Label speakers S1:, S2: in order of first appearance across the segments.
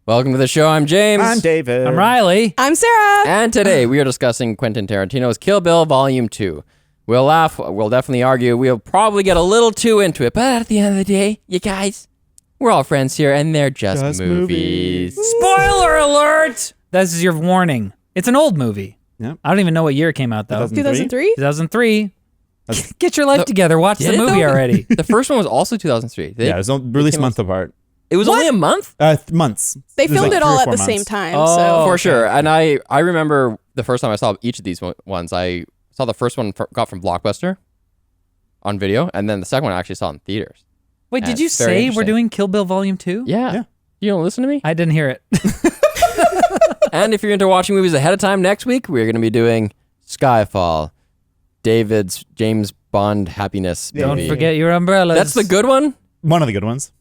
S1: Welcome to the show. I'm James.
S2: I'm David.
S3: I'm Riley.
S4: I'm Sarah.
S1: And today we are discussing Quentin Tarantino's Kill Bill Volume 2. We'll laugh, we'll definitely argue, we'll probably get a little too into it, but at the end of the day, you guys, we're all friends here and they're just movies.
S3: Spoiler alert! This is your warning. It's an old movie.
S2: Yep.
S3: I don't even know what year it came out, though.
S4: 2003?
S3: 2003. Get your life together. Watch the movie already.
S1: The first one was also 2003.
S2: Yeah, it was released month apart.
S1: It was only a month?
S2: Months.
S4: They filmed
S2: like
S4: it all
S2: 3 or
S4: at
S2: 4
S4: the
S2: months.
S4: same time.
S1: Oh,
S4: So
S1: for sure. And I remember the first time I saw each of these ones, I saw the first one got from Blockbuster on video, and then the second one I actually saw in theaters.
S3: Wait,
S1: And
S3: did you
S1: it's very
S3: say we're
S1: interesting.
S3: doing Kill Bill Volume 2?
S1: Yeah. You don't listen to me?
S3: I didn't hear it.
S1: And if you're into watching movies ahead of time, next week we're going to be doing Skyfall, David's James Bond happiness movie.
S3: Don't forget your umbrellas.
S1: That's the good one?
S2: One of the good ones.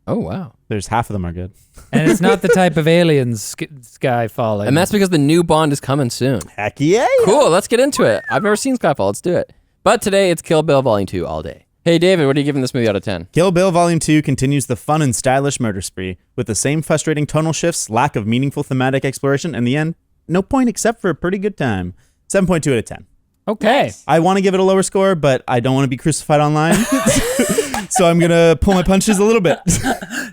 S1: Oh, wow.
S2: There's half of them are good.
S3: And it's not the type of aliens sky falling.
S1: And that's because the new Bond is coming soon.
S2: Heck yeah.
S1: Cool, let's get into it. I've never seen Skyfall, let's do it. But today it's Kill Bill Volume 2 all day. Hey, David, what are you giving this movie out of 10?
S2: Kill Bill Volume 2 continues the fun and stylish murder spree with the same frustrating tonal shifts, lack of meaningful thematic exploration, and in the end, no point except for a pretty good time. 7.2 out of 10.
S3: Okay.
S2: I want to give it a lower score, but I don't want to be crucified online. So I'm going to pull my punches a little bit.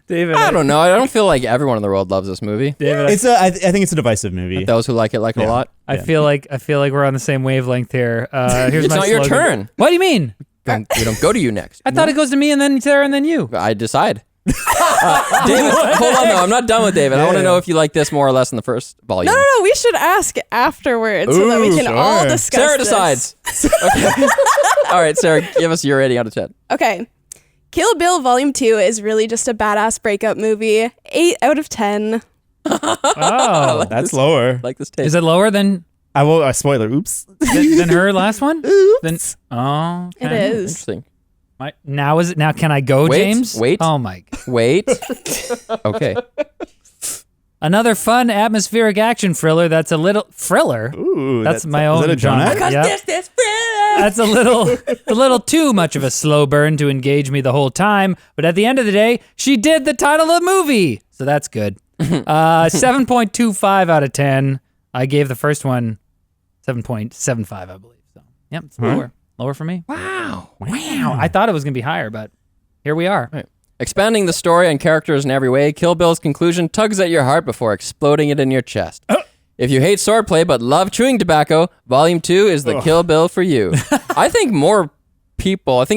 S3: David.
S1: I don't know. I don't feel like everyone in the world loves this movie.
S3: David,
S2: I think it's a divisive movie.
S1: Those who like it a lot.
S3: I feel like we're on the same wavevelength here. Here's
S1: It's
S3: my
S1: not your
S3: slogan.
S1: turn.
S3: What do you mean?
S1: We don't go to you next.
S3: I thought it goes to me and then Sarah and then you.
S1: I decide. David, hold on though. I'm not done with David. I want to know if you like this more or less than the first volume.
S4: No, we should ask afterwards so that we can all
S2: sure.
S4: discuss
S1: Sarah
S4: this.
S1: decides. Okay. All right, Sarah, give us your rating out of 10.
S4: Okay. Kill Bill Volume 2 is really just a badass breakup movie. 8 out of 10.
S3: Oh.
S2: That's lower.
S1: Like this taste.
S3: Is it lower than
S2: I will. Spoiler. Oops.
S3: than her last one?
S2: Oops.
S3: Then, oh,
S4: It
S3: okay.
S4: is.
S1: Interesting.
S3: Now is it? Now can I go,
S1: Wait,
S3: James?
S1: wait.
S3: Oh my!
S1: Wait. Okay.
S3: Another fun atmospheric action thriller. That's a little thriller.
S2: Ooh,
S3: That's my own
S2: Is that a
S3: genre.
S2: donut?
S3: Yep. That's a little too much of a slow burn to engage me the whole time. But at the end of the day, she did the title of the movie, so that's good. 7.25 out of 10. I gave the first one 7.75, I believe. So, yep, it's lower for me.
S1: Wow.
S3: I thought it was gonna be higher, but here we are.
S1: Right. Expanding the story and characters in every way, Kill Bill's conclusion tugs at your heart before exploding it in your chest. If you hate swordplay but love chewing tobacco, Volume 2 is the Kill Bill for you. I think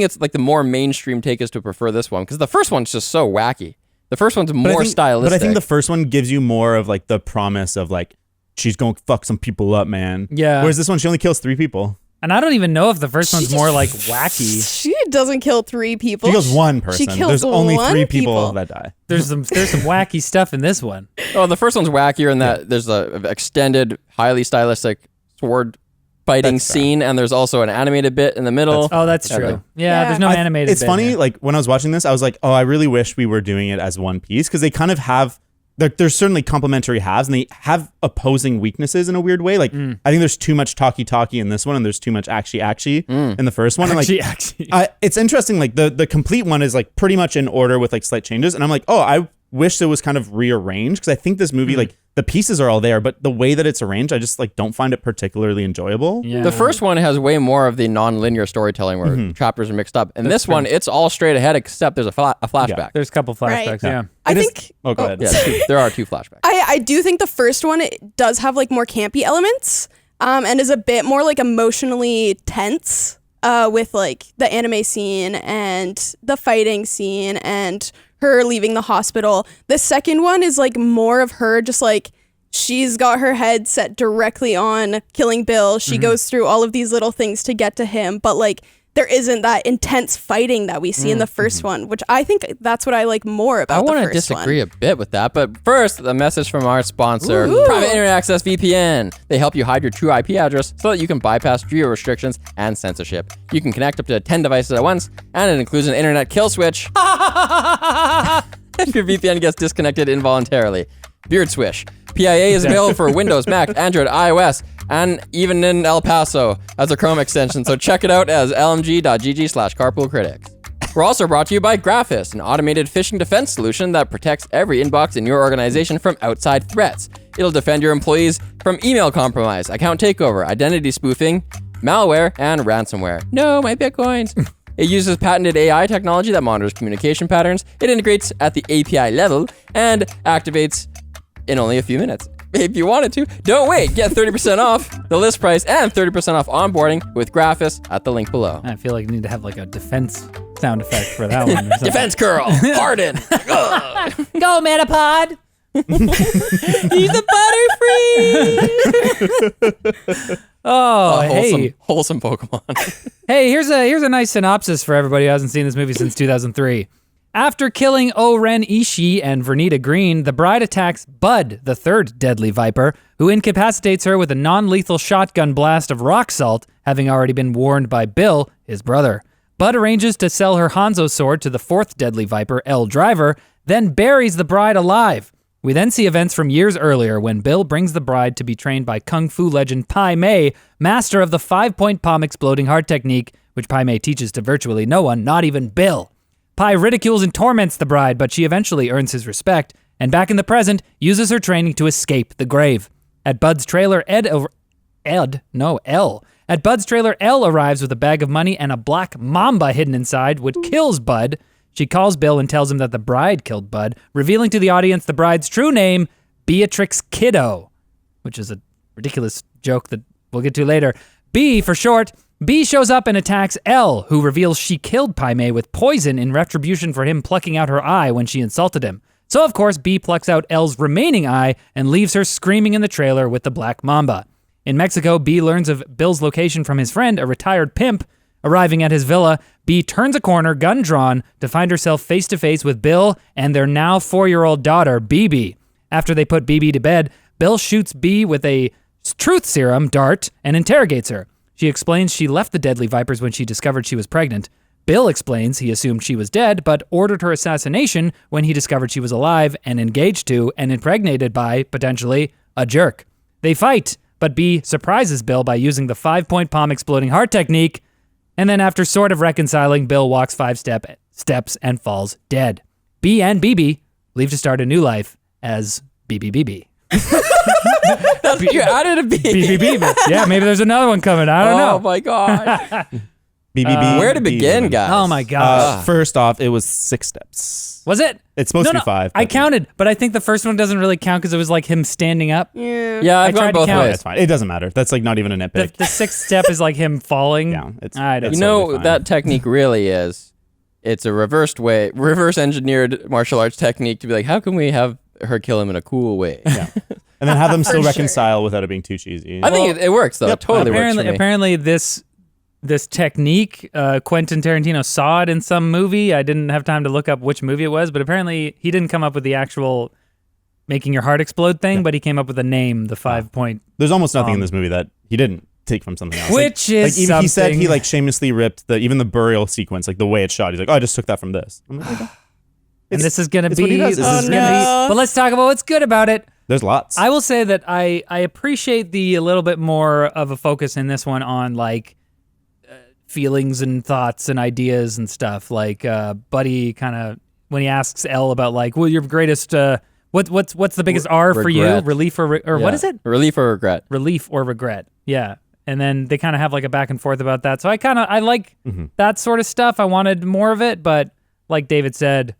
S1: it's like the more mainstream take is to prefer this one because the first one's just so wacky. The first one's more stylistic.
S2: But I think the first one gives you more of like the promise of like, she's going to fuck some people up, man.
S3: Yeah.
S2: Whereas this one, she only kills 3 people.
S3: And I don't even know if the first one's more like wacky.
S4: She doesn't kill 3 people.
S2: She kills 1 person.
S4: She kills
S2: There's only 3
S4: 1
S2: people that die.
S3: There's some wacky stuff in this one.
S1: Oh, the first one's wackier in that there's a extended, highly stylistic sword fighting
S2: That's fair.
S1: scene, and there's also an animated bit in the middle.
S3: That's true. Yeah,
S4: Yeah.
S3: there's no animated.
S2: It's
S3: bit
S2: funny,
S3: here.
S2: like when I was watching this, I was like, oh, I really wish we were doing it as one piece because they kind of have. There's certainly complementary halves, and they have opposing weaknesses in a weird way. Like, I think there's too much talky in this one, and there's too much actually in the first one. And
S3: Actually.
S2: it's interesting. Like the complete one is like pretty much in order with like slight changes, and I'm like, oh, I wish it was kind of rearranged because I think this movie like the pieces are all there, but the way that it's arranged, I just like don't find it particularly enjoyable.
S3: Yeah.
S1: The first one has way more of the non-linear storytelling where chapters are mixed up. And this one, it's all straight ahead except there's a flashback.
S3: There's a couple flashbacks.
S4: Right.
S3: Yeah.
S4: I
S2: It is-
S4: think
S2: Oh, go ahead.
S1: Yeah, there are 2 flashbacks.
S4: I do think the first one it does have like more campy elements and is a bit more like emotionally tense with like the anime scene and the fighting scene and her leaving the hospital. The second one is like more of her just like she's got her head set directly on killing Bill. She goes through all of these little things to get to him, but like there isn't that intense fighting that we see in the first one, which I think that's what I like more about
S1: I
S4: the
S1: want to
S4: first
S1: disagree
S4: one.
S1: a bit with that, but first, a message from our sponsor, Private Internet Access VPN. They help you hide your true IP address so that you can bypass geo restrictions and censorship. You can connect up to 10 devices at once, and it includes an internet kill switch if your VPN gets disconnected involuntarily. Beard Swish. PIA is available for Windows, Mac, Android, iOS, and even in El Paso as a Chrome extension, so check it out as lmg.gg/carpoolcritics. We're also brought to you by Graphis, an automated phishing defense solution that protects every inbox in your organization from outside threats. It'll defend your employees from email compromise, account takeover, identity spoofing, malware, and ransomware. No, my bitcoins. It uses patented AI technology that monitors communication patterns. It integrates at the API level and activates in only a few minutes. If you wanted to, don't wait. Get 30% off the list price and 30% off onboarding with Graphis at the link below.
S3: I feel like you need to have like a defense sound effect for that one. Or something.
S1: Defense curl, harden.
S3: Go, Metapod!
S1: He's a butterfree.
S3: Oh, hey.
S1: Wholesome Pokemon.
S3: Hey, here's a nice synopsis for everybody who hasn't seen this movie since 2003. After killing O-Ren Ishii and Vernita Green, the bride attacks Bud, the third deadly viper, who incapacitates her with a non-lethal shotgun blast of rock salt, having already been warned by Bill, his brother. Bud arranges to sell her Hanzo sword to the fourth deadly viper, L. Driver, then buries the bride alive. We then see events from years earlier when Bill brings the bride to be trained by Kung Fu legend Pai Mei, master of the 5-point palm exploding heart technique, which Pai Mei teaches to virtually no one, not even Bill. Pai ridicules and torments the bride, but she eventually earns his respect, and back in the present, uses her training to escape the grave. At Bud's trailer, L. At Bud's trailer, Elle arrives with a bag of money and a black mamba hidden inside, which kills Bud. She calls Bill and tells him that the bride killed Bud, revealing to the audience the bride's true name, Beatrix Kiddo, which is a ridiculous joke that we'll get to later. B for short. B shows up and attacks L, who reveals she killed Pai Mei with poison in retribution for him plucking out her eye when she insulted him. So of course, B plucks out L's remaining eye and leaves her screaming in the trailer with the black mamba. In Mexico, B learns of Bill's location from his friend, a retired pimp. Arriving at his villa, B turns a corner, gun drawn, to find herself face to face with Bill and their now 4-year-old daughter, BB. After they put BB to bed, Bill shoots B with a truth serum dart and interrogates her. She explains she left the deadly vipers when she discovered she was pregnant. Bill explains he assumed she was dead, but ordered her assassination when he discovered she was alive and engaged to and impregnated by, potentially, a jerk. They fight, but B surprises Bill by using the 5-point palm exploding heart technique, and then after sort of reconciling, Bill walks 5 steps and falls dead. B and BB leave to start a new life as BBBB.
S1: You added a B.
S3: BBB. Yeah, maybe there's another one coming. I don't know.
S1: Oh my god.
S2: BBB.
S1: Where to begin, guys?
S3: Oh my gosh.
S2: First off, it was 6 steps.
S3: Was it?
S2: It's supposed to be 5.
S3: I counted, but I think the first one doesn't really count because it was like him standing up.
S1: Yeah, I've
S3: I tried
S1: gone
S3: to
S1: both
S3: count.
S1: ways.
S2: That's fine. It doesn't matter. That's like not even a nitpick.
S3: The 6th step is like him falling.
S2: Yeah, it's
S3: I don't
S2: it's
S1: You
S2: totally
S1: know
S2: fine.
S1: that technique really is. It's a reverse engineered martial arts technique to be like, how can we have her kill him in a cool way?
S2: Yeah. And then have them still
S4: For sure.
S2: reconcile without it being too cheesy.
S1: I think it works though.
S2: Yep.
S1: It totally works for me.
S3: Apparently this technique, Quentin Tarantino saw it in some movie. I didn't have time to look up which movie it was, but apparently he didn't come up with the actual making your heart explode thing, but he came up with a name, the 5-point.
S2: There's almost nothing in this movie that he didn't take from something else.
S3: Which is
S2: like even he said
S3: something-
S2: he like shamelessly ripped even the burial sequence, like the way it's shot. He's like, oh, I just took that from this. I'm like, okay.
S3: And this is going to
S2: it's what he
S3: be,
S2: does.
S3: this
S2: Oh,
S3: is gonna
S4: no.
S3: be, but let's talk about what's good about it.
S2: There's lots.
S3: I will say that I appreciate the a little bit more of a focus in this one on like feelings and thoughts and ideas and stuff. Like Buddy kind of when he asks Elle about like, well, your greatest what's the biggest R for you?
S1: Regret.
S3: Relief or what
S1: Yeah.
S3: is it?
S1: Relief or regret?
S3: Relief or regret? Yeah. And then they kind of have like a back and forth about that. So I like that sort of stuff. I wanted more of it, but like David said,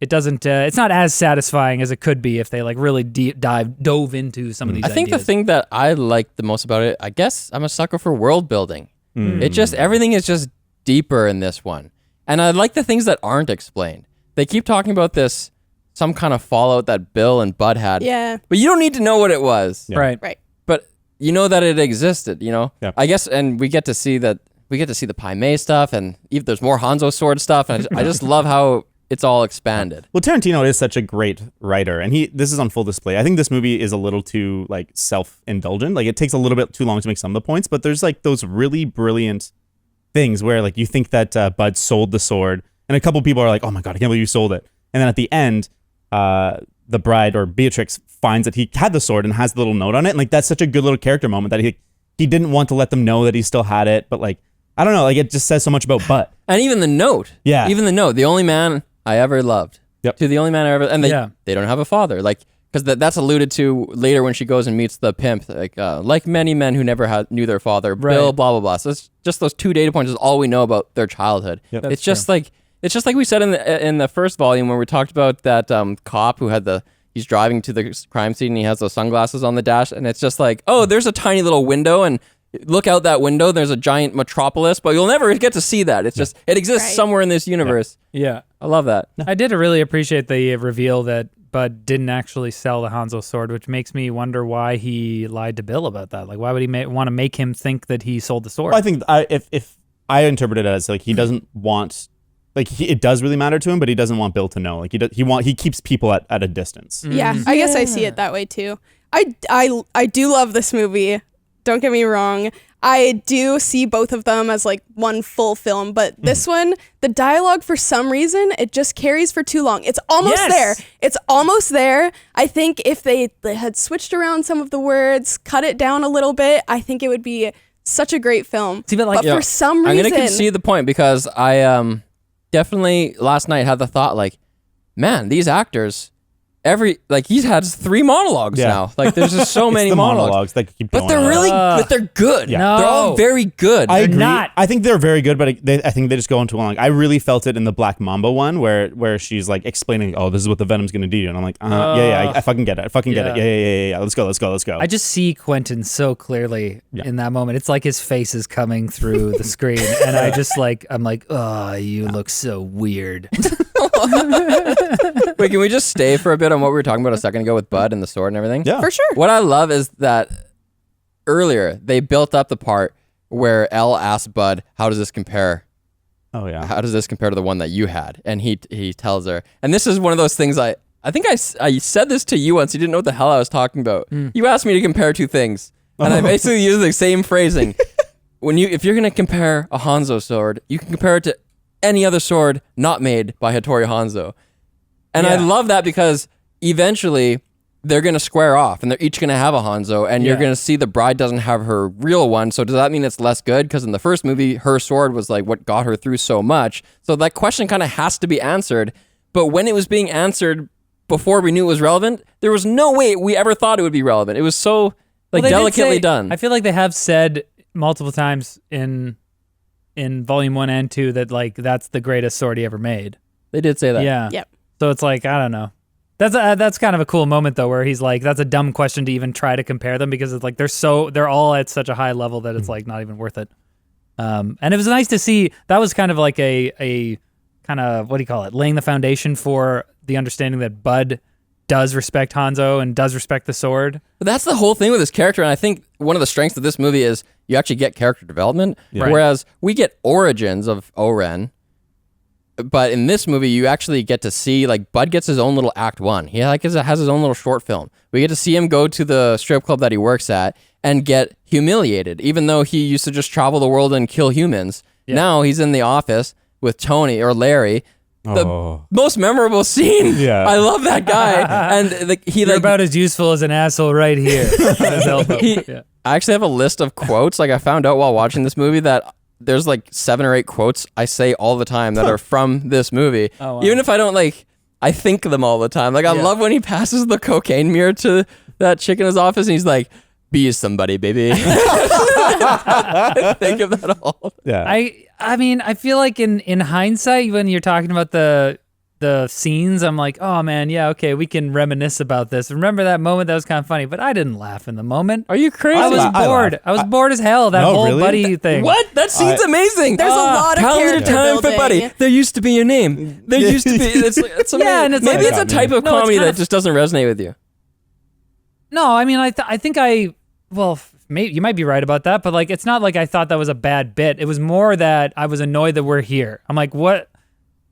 S3: it doesn't. It's not as satisfying as it could be if they like really dove into some of these.
S1: I think the
S3: ideas.
S1: thing that I like the most about it, I guess I'm a sucker for world building. It just, everything is just deeper in this one. And I like the things that aren't explained. They keep talking about this, some kind of fallout that Bill and Bud had.
S4: Yeah.
S1: But you don't need to know what it was.
S2: Yeah.
S3: Right.
S4: Right.
S1: But you know that it existed, you know?
S2: Yeah.
S1: I guess, and we get to see the Pai Mei stuff, and even there's more Hanzo sword stuff, and I just love how it's all expanded.
S2: Well, Tarantino is such a great writer, and this is on full display. I think this movie is a little too like self-indulgent. Like it takes a little bit too long to make some of the points, but there's like those really brilliant things where like you think that Bud sold the sword, and a couple people are like, "Oh my god, I can't believe you sold it!" And then at the end, the bride or Beatrix finds that he had the sword and has the little note on it, and like that's such a good little character moment that he didn't want to let them know that he still had it, but like I don't know, like it just says so much about Bud.
S1: And even the note.
S2: Yeah.
S1: Even the note. The only man I ever loved.
S2: Yep.
S1: To the only man I ever, and they don't have a father. Like, because that's alluded to later when she goes and meets the pimp. Like many men who never knew their father, Bill, blah blah blah. So it's just those 2 data points is all we know about their childhood.
S2: Yep.
S1: It's just like we said in the first volume when we talked about that cop who had he's driving to the crime scene and he has those sunglasses on the dash, and it's just like, oh, there's a tiny little window, and look out that window, there's a giant metropolis, but you'll never get to see that. It's just it exists somewhere in this universe.
S3: Yeah.
S1: I love that.
S3: I did really appreciate the reveal that Bud didn't actually sell the Hanzo sword, which makes me wonder why he lied to Bill about that. Like, why would he want to make him think that he sold the sword?
S2: Well, I think if I interpret it as like he doesn't want, like it does really matter to him, but he doesn't want Bill to know. Like he keeps people at a distance.
S4: Yeah, I guess I see it that way too. I do love this movie. Don't get me wrong. I do see both of them as like one full film, but this one, the dialogue for some reason, it just carries for too long. It's almost there. It's almost there. I think if they had switched around some of the words, cut it down a little bit, I think it would be such a great film.
S3: See, but
S4: for some reason,
S1: I'm going to concede the point because I definitely last night had the thought like, man, these actors, he has 3 monologues now. Like there's just so many monologues
S2: that keep
S1: but
S2: going
S1: they're
S2: on.
S1: really, but they're good.
S2: Yeah.
S3: No.
S1: They're all very good.
S2: I agree.
S3: not.
S2: I think they're very good, but I think they just go on too long. I really felt it in the Black Mamba one where she's like explaining, oh, this is what the Venom's going to do. And I'm like, I fucking get it. I fucking get it. Yeah. Let's go.
S3: I just see Quentin so clearly in that moment. It's like his face is coming through the screen, and I'm like, oh, you look so weird.
S1: Wait, can we just stay for a bit on what we were talking about a second ago with Bud and the sword and everything?
S2: Yeah.
S4: for sure.
S1: What I love is that earlier they built up the part where Elle asked Bud, how does this compare?
S2: Oh, yeah.
S1: How does this compare to the one that you had? And he tells her, and this is one of those things I think I said this to you once. You didn't know what the hell I was talking about. You asked me to compare 2 things, and I basically used the same phrasing. If you're going to compare a Hanzo sword, you can compare it to any other sword not made by Hattori Hanzo. And I love that because eventually they're going to square off and they're each going to have a Hanzo, and you're going to see the bride doesn't have her real one. So does that mean it's less good? Because in the first movie, her sword was like what got her through so much. So that question kind of has to be answered. But when it was being answered before we knew it was relevant, there was no way we ever thought it would be relevant. It was so delicately done.
S3: I feel like they have said multiple times in volume 1 and 2 that like that's the greatest sword he ever made.
S1: They did say that.
S3: Yeah.
S4: Yep.
S3: So it's like, I don't know. That's kind of a cool moment though, where he's like, that's a dumb question to even try to compare them because it's like they're all at such a high level that it's like not even worth it. And it was nice to see that was kind of like a kind of, what do you call it, laying the foundation for the understanding that Bud does respect Hanzo and does respect the sword.
S1: But that's the whole thing with this character, and I think one of the strengths of this movie is you actually get character development, whereas we get origins of Oren. But in this movie, you actually get to see, like, Bud gets his own little act 1. He has his own little short film. We get to see him go to the strip club that he works at and get humiliated, even though he used to just travel the world and kill humans. Yeah. Now he's in the office with Tony or Larry. The most memorable scene. Yeah. I love that guy. And
S3: You're about as useful as an asshole right here. On his elbow.
S1: I actually have a list of quotes. Like, I found out while watching this movie that there's like 7 or 8 quotes I say all the time that are from this movie. Oh, wow. Even if I don't I think them all the time. Like, I love when he passes the cocaine mirror to that chick in his office and he's like, be somebody, baby. I think of that all.
S2: Yeah.
S3: I mean, I feel like in hindsight, when you're talking about the scenes, I'm like, oh man, yeah, okay, we can reminisce about this. Remember that moment? That was kind of funny, but I didn't laugh in the moment.
S1: Are you crazy?
S3: I was bored. I was bored as hell. That whole
S2: really?
S3: buddy thing.
S1: What? That scene's amazing.
S4: There's a lot of character
S1: time for buddy. There used to be your name. There used to be. It's amazing.
S3: Yeah, and it's
S1: maybe it's a type of comedy that just doesn't resonate with you.
S3: No, I mean, I think maybe you might be right about that, but like, it's not like I thought that was a bad bit. It was more that I was annoyed that we're here. I'm like, what?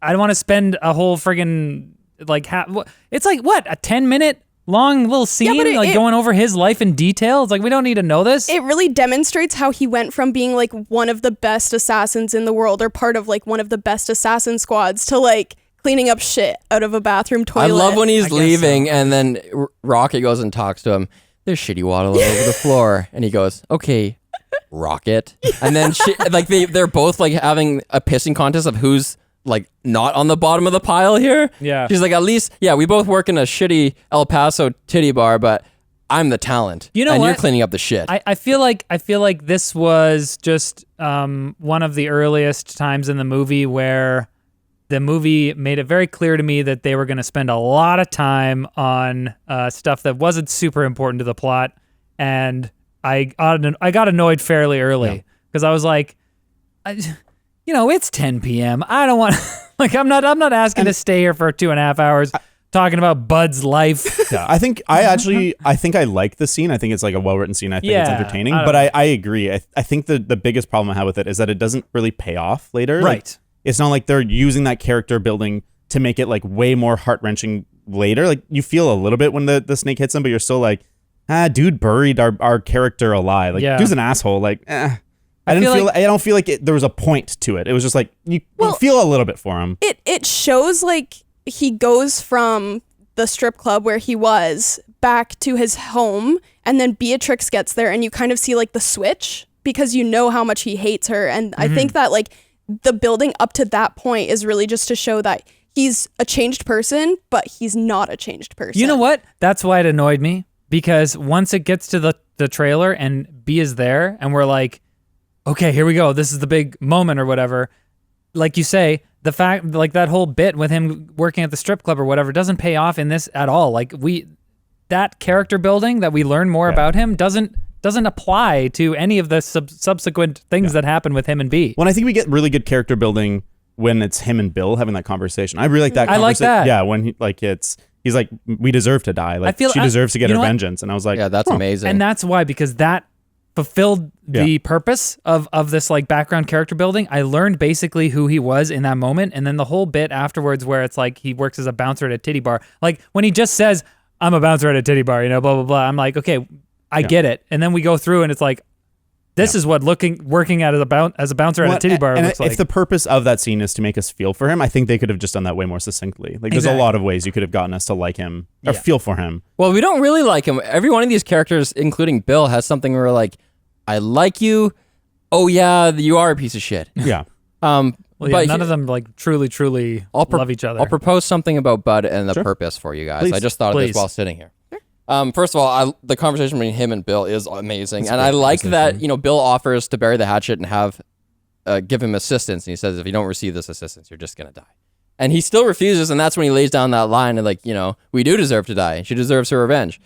S3: I don't want to spend a whole friggin' it's like what, a 10-minute long little scene, going over his life in detail. It's like, we don't need to know this.
S4: It really demonstrates how he went from being like one of the best assassins in the world or part of like one of the best assassin squads to like cleaning up shit out of a bathroom toilet.
S1: I love when he's leaving and then Rocky goes and talks to him. There's shitty water all over the floor. And he goes, okay, rocket. And then she, like they're both like having a pissing contest of who's like not on the bottom of the pile here.
S3: Yeah.
S1: She's like, at least, yeah, we both work in a shitty El Paso titty bar, but I'm the talent.
S3: You know
S1: and
S3: what?
S1: you're cleaning up the shit.
S3: I feel like this was just one of the earliest times in the movie where the movie made it very clear to me that they were going to spend a lot of time on stuff that wasn't super important to the plot, and I got annoyed fairly early because I was like, it's 10 p.m. I don't want like I'm not asking to stay here for 2.5 hours talking about Bud's life.
S2: Yeah, I think I like the scene. I think it's like a well-written scene. I think it's entertaining. But I agree. I think the biggest problem I have with it is that it doesn't really pay off later.
S3: Right.
S2: Like, it's not like they're using that character building to make it like way more heart-wrenching later. Like you feel a little bit when the snake hits him, but you're still like, dude buried our character alive. Like dude's an asshole. Like, I don't feel like there was a point to it. It was just like you feel a little bit for him.
S4: It shows like he goes from the strip club where he was back to his home, and then Beatrix gets there, and you kind of see like the switch because you know how much he hates her. And I think that like the building up to that point is really just to show that he's a changed person, but he's not a changed person.
S3: You know what? That's why it annoyed me, because once it gets to the trailer and B is there and we're like, okay, here we go. This is the big moment or whatever. Like you say, the fact, like that whole bit with him working at the strip club or whatever doesn't pay off in this at all. Like that character building that we learn more about him doesn't apply to any of the subsequent things that happen with him and B.
S2: Well, I think we get really good character building when it's him and Bill having that conversation. I really like that.
S3: I like that.
S2: Yeah, when he's like, we deserve to die. Like she deserves to get her vengeance. And I was like,
S1: yeah, that's amazing.
S3: And that's why, because that fulfilled the purpose of this like background character building. I learned basically who he was in that moment, and then the whole bit afterwards where it's like he works as a bouncer at a titty bar. Like when he just says, "I'm a bouncer at a titty bar," blah blah blah. I'm like, okay, I get it. And then we go through, and it's like, this is what working at as a bouncer at a titty bar looks like.
S2: If the purpose of that scene is to make us feel for him, I think they could have just done that way more succinctly. Like, there's a lot of ways you could have gotten us to like him or feel for him.
S1: Well, we don't really like him. Every one of these characters, including Bill, has something where we're like, I like you. Oh yeah, you are a piece of shit.
S2: Yeah.
S3: Well, but none of them like truly love each other.
S1: I'll propose something about Bud and the purpose for you guys.
S2: Please.
S1: I just thought of this while sitting here. First of all, the conversation between him and Bill is amazing, and I like that Bill offers to bury the hatchet and have give him assistance, and he says if you don't receive this assistance, you're just gonna die, and he still refuses, and that's when he lays down that line and we do deserve to die. She deserves her revenge.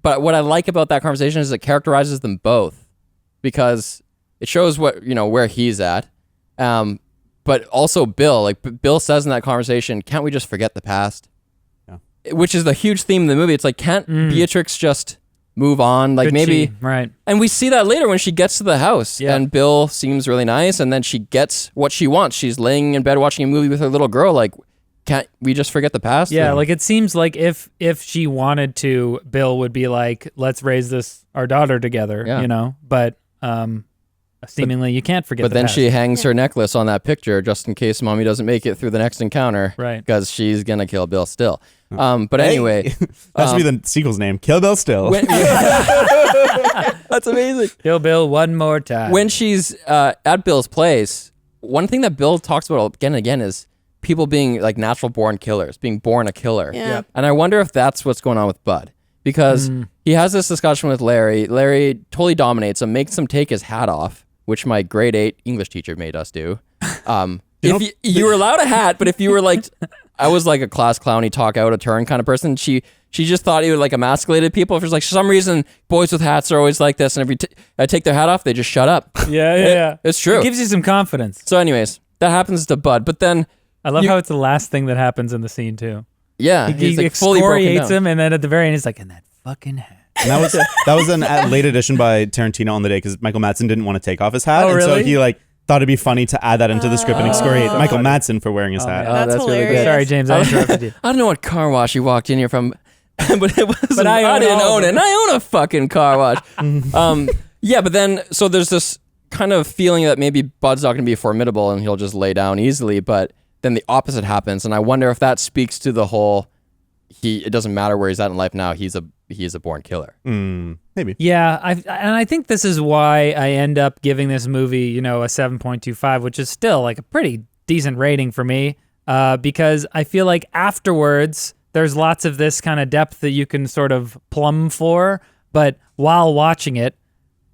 S1: But what I like about that conversation is it characterizes them both, because it shows where he's at, but also Bill. Like Bill says in that conversation, "Can't we just forget the past?" Which is the huge theme of the movie. It's like, can't Beatrix just move on? Like maybe,
S3: right?
S1: And we see that later when she gets to the house, and Bill seems really nice, and then she gets what she wants. She's laying in bed watching a movie with her little girl. Like, can't we just forget the past?
S3: Yeah, like it seems like if she wanted to, Bill would be like, let's raise our daughter together, But seemingly you can't forget.
S1: But
S3: the
S1: then
S3: past.
S1: she hangs her necklace on that picture just in case Mommy doesn't make it through the next encounter,
S3: right?
S1: Because she's gonna kill Bill still. But anyway,
S2: that should be the sequel's name, Kill Bill Still.
S1: That's amazing.
S3: Kill Bill one more time.
S1: When she's at Bill's place, one thing that Bill talks about again and again is people being like natural born killers, being born a killer.
S4: Yeah.
S1: And I wonder if that's what's going on with Bud, because he has this discussion with Larry. Larry totally dominates him, makes him take his hat off, which my grade 8 English teacher made us do. If you were allowed a hat, but if you were like, I was like a class clowny, talk out of turn kind of person. She just thought he would like emasculated people. If there's like for some reason boys with hats are always like this, and if I take their hat off, they just shut up.
S3: Yeah.
S1: It's true.
S3: It gives you some confidence.
S1: So, anyways, that happens to Bud, but then
S3: I love how it's the last thing that happens in the scene too.
S1: Yeah,
S3: he
S1: like fully
S3: excoriates him, and then at the very end, he's like, "In that fucking hat."
S2: And that was an late edition by Tarantino on the day because Michael Madsen didn't want to take off his hat, and so he thought it'd be funny to add that into the script and excoriate Michael Madsen for wearing his hat.
S4: That's
S1: really
S4: hilarious.
S1: good.
S3: Sorry, James, I interrupted you.
S1: I don't know what car wash you walked in here from, but it was.
S3: But
S1: I didn't own it. And I own a fucking car wash. Yeah, but then so there's this kind of feeling that maybe Bud's not going to be formidable and he'll just lay down easily, but then the opposite happens, and I wonder if that speaks to the whole. It doesn't matter where he's at in life now. He is a born killer.
S2: Maybe.
S3: Yeah, and I think this is why I end up giving this movie, a 7.25, which is still like a pretty decent rating for me, because I feel like afterwards there's lots of this kind of depth that you can sort of plumb for, but while watching it,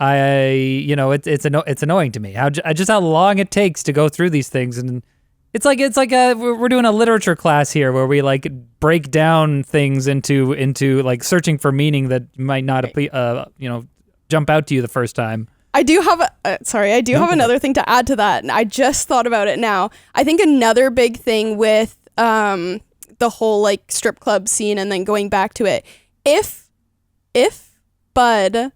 S3: it's annoying to me just how long it takes to go through these things, and it's like we're doing a literature class here where we like break down things into like searching for meaning that might not jump out to you the first time.
S4: I do have another thing to add to that, and I just thought about it now. I think another big thing with the whole like strip club scene and then going back to it, if Bud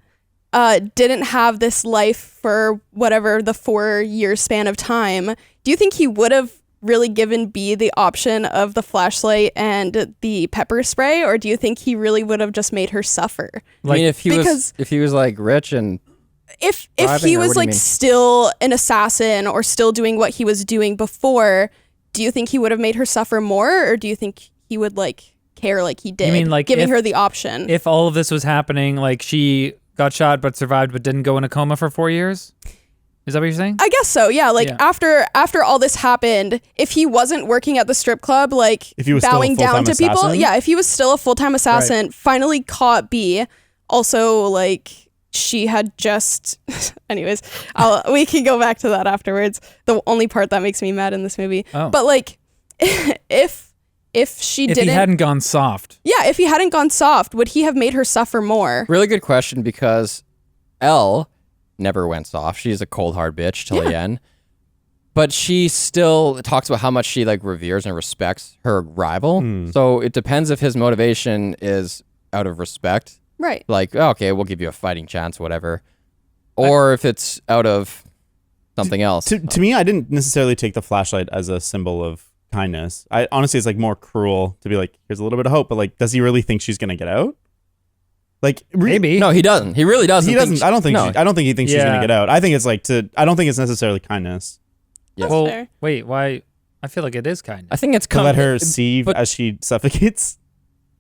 S4: didn't have this life for whatever the 4-year span of time, do you think he would have really given B the option of the flashlight and the pepper spray, or do you think he really would have just made her suffer?
S1: I mean, if he was like rich and
S4: if he was like still an assassin or still doing what he was doing before, do you think he would have made her suffer more, or do you think he would like care like he did?
S3: You mean like
S4: giving her the option?
S3: If all of this was happening, like she got shot but survived but didn't go in a coma for 4 years? Is that what you're saying?
S4: I guess so, yeah. Like after all this happened, if he wasn't working at the strip club, like
S2: if he was
S4: bowing
S2: still a
S4: down to
S2: full-time
S4: people,
S2: assassin?
S4: yeah, if he was still a full-time assassin, finally caught B, also like she had just anyways, we can go back to that afterwards. The only part that makes me mad in this movie.
S3: Oh.
S4: But like if he
S3: hadn't gone soft.
S4: Yeah, if he hadn't gone soft, would he have made her suffer more?
S1: Really good question, because Elle never went soft. She's a cold hard bitch till the end. But she still talks about how much she like reveres and respects her rival. So it depends if his motivation is out of respect.
S4: Right.
S1: Like, okay, we'll give you a fighting chance, whatever. Or if it's out of something else.
S2: To me, I didn't necessarily take the flashlight as a symbol of kindness. I honestly, it's like more cruel to be like, here's a little bit of hope, but like, does he really think she's gonna get out? Like
S3: maybe.
S1: No, he doesn't. He really doesn't.
S2: He doesn't. I don't think he thinks she's gonna
S3: Yeah.
S2: get out. I think it's like I don't think it's necessarily kindness
S1: Yes.
S3: Well,
S4: fair.
S3: wait, why? I feel like it is kind
S1: I
S3: of.
S1: think it's
S2: to let her
S1: but
S2: see as she suffocates.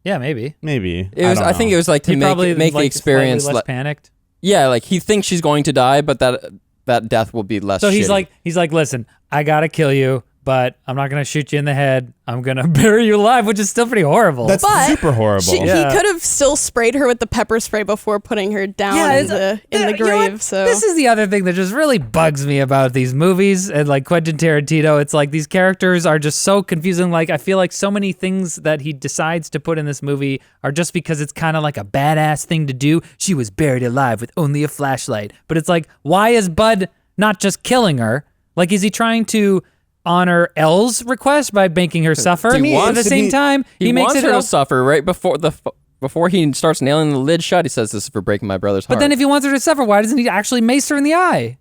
S3: Yeah, maybe.
S2: Maybe.
S1: I think it was like to
S3: He probably
S1: make the
S3: like,
S1: experience
S3: slightly less panicked.
S1: Yeah, like he thinks she's going to die, but that death will be less.
S3: So he's
S1: shitty.
S3: like, listen, I gotta kill you, but I'm not gonna shoot you in the head. I'm gonna bury you alive, which is still pretty horrible.
S2: That's
S4: But
S2: super horrible.
S4: He could have still sprayed her with the pepper spray before putting her down in the
S3: you know
S4: grave.
S3: what?
S4: So
S3: This is the other thing that just really bugs me about these movies and like Quentin Tarantino. It's like these characters are just so confusing. Like I feel like so many things that he decides to put in this movie are just because it's kind of like a badass thing to do. She was buried alive with only a flashlight. But it's like, why is Bud not just killing her? Like, is he trying to honor Elle's request by making her suffer? At the same time,
S1: he
S3: makes
S1: wants
S3: it
S1: her to suffer right before he starts nailing the lid shut. He says, "This is for breaking my brother's heart."
S3: But then if he wants her to suffer, why doesn't he actually mace her in the eye?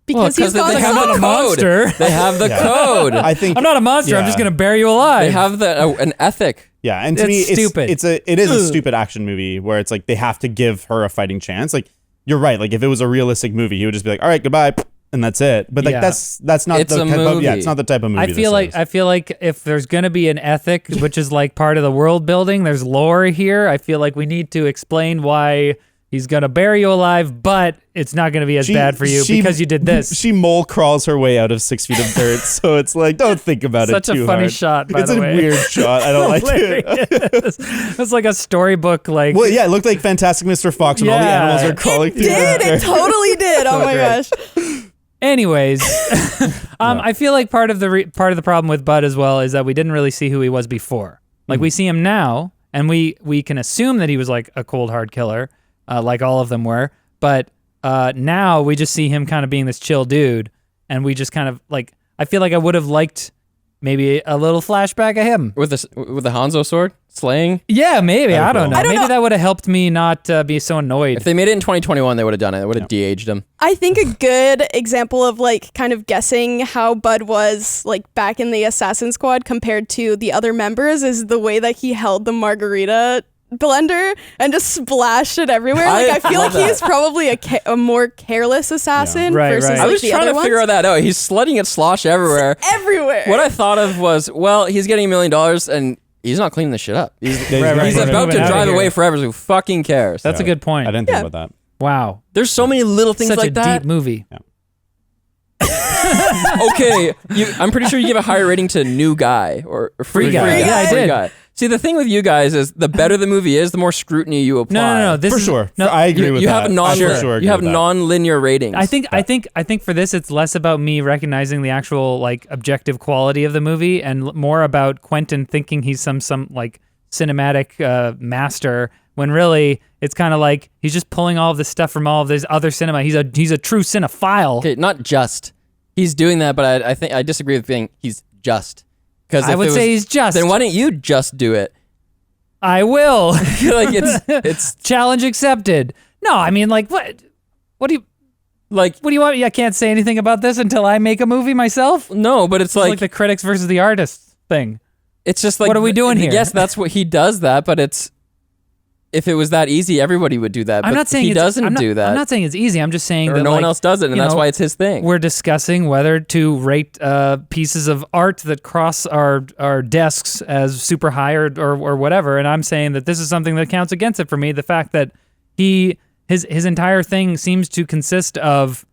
S4: because he's
S1: they
S4: gone
S1: have
S3: not
S1: the
S3: a
S1: code.
S3: monster.
S1: They have the code.
S2: I think
S3: I'm not a monster. I'm
S2: Yeah.
S3: just going to bury you alive.
S1: They have an ethic.
S2: Yeah, and to
S3: It's
S2: me,
S3: stupid.
S2: It is a stupid action movie where it's like they have to give her a fighting chance. Like you're right. Like if it was a realistic movie, he would just be like, "All right, goodbye," and that's it. But like
S3: Yeah.
S2: that's not
S1: It's
S2: the
S1: a
S2: type of,
S1: movie.
S2: it's not the type of movie.
S3: I feel like if there's going to be an ethic, which is like part of the world building, there's lore here. I feel like we need to explain why he's going to bury you alive, but it's not going to be as bad for you because you did this.
S2: She mole crawls her way out of 6 feet of dirt, so it's like don't think about
S3: Such
S2: it too
S3: a funny
S2: hard.
S3: shot, by
S2: it's
S3: the
S2: a
S3: way.
S2: weird shot. I don't like it.
S3: Hilarious. It's like a storybook, like.
S2: Well, yeah, it looked like Fantastic Mr. Fox when all the
S3: Yeah.
S2: animals are crawling through.
S4: it totally did. Oh my
S3: great.
S4: gosh.
S3: Anyways, I feel like part of the problem with Bud as well is that we didn't really see who he was before. Like we see him now, and we can assume that he was like a cold hard killer, like all of them were. But now we just see him kind of being this chill dude, and we just kind of like. I feel like I would have liked maybe a little flashback of him
S1: With the Hanzo sword slaying.
S3: Yeah, maybe.
S2: That'd
S3: I
S2: be
S3: don't
S2: cool.
S3: know.
S4: I don't
S3: Maybe
S4: know.
S3: that would have helped me not be so annoyed.
S1: If they made it in 2021, they would have done it. It would have de-aged him.
S4: I think a good example of like kind of guessing how Bud was like back in the Assassin Squad compared to the other members is the way that he held the margarita blender and just splashed it everywhere. Like I feel like
S1: love
S4: he's probably a more careless assassin
S3: Right,
S4: versus
S3: right.
S1: I
S4: like
S1: was
S4: the
S1: trying
S4: other
S1: to
S4: ones.
S1: figure that out. He's sledding it slosh everywhere.
S4: Everywhere.
S1: What I thought of was, well, he's getting $1 million and he's not cleaning the shit up. He's,
S3: right.
S1: he's about to
S3: Moving out of
S1: drive
S3: here.
S1: away forever. So who fucking cares?
S3: That's a good point.
S2: I didn't think about that.
S3: Wow.
S1: There's so many little things
S3: Such
S1: like
S3: a
S1: that.
S3: deep movie.
S2: Yeah.
S1: Okay, I'm pretty sure you give a higher rating to New Guy or Free Guy.
S3: Yeah, I
S1: Free
S3: did.
S1: Guy. See, the thing with you guys is the better the movie is, the more scrutiny you apply.
S3: No. This
S2: For
S3: is,
S2: sure.
S3: No,
S2: I agree with
S1: you
S2: that.
S1: have non
S2: I for sure agree
S1: you have
S2: with that.
S1: non-linear ratings.
S3: I think for this it's less about me recognizing the actual like objective quality of the movie and more about Quentin thinking he's some like cinematic master when really it's kind of like he's just pulling all of this stuff from all of this other cinema. He's a true cinephile.
S1: Okay, not just. He's doing that, but I think I disagree with being he's just. Because
S3: I would say he's just.
S1: Then why don't you just do it?
S3: I will.
S1: Like it's
S3: Challenge accepted. No, I mean like what do you
S1: like
S3: what do you want? I can't say anything about this until I make a movie myself.
S1: no, but it's
S3: It's like the critics versus the artists thing.
S1: it's just like
S3: What are we doing here?
S1: Yes, that's what he does that, but it's if it was that easy, everybody would do that.
S3: I'm
S1: but
S3: not saying
S1: he
S3: it's,
S1: doesn't
S3: I'm not,
S1: do that.
S3: I'm not saying it's easy. I'm just saying
S1: or
S3: that
S1: no
S3: like,
S1: one else does it, and
S3: you
S1: that's
S3: know,
S1: why it's his thing.
S3: We're discussing whether to rate pieces of art that cross our desks as super high or whatever, and I'm saying that this is something that counts against it for me. The fact that his entire thing seems to consist of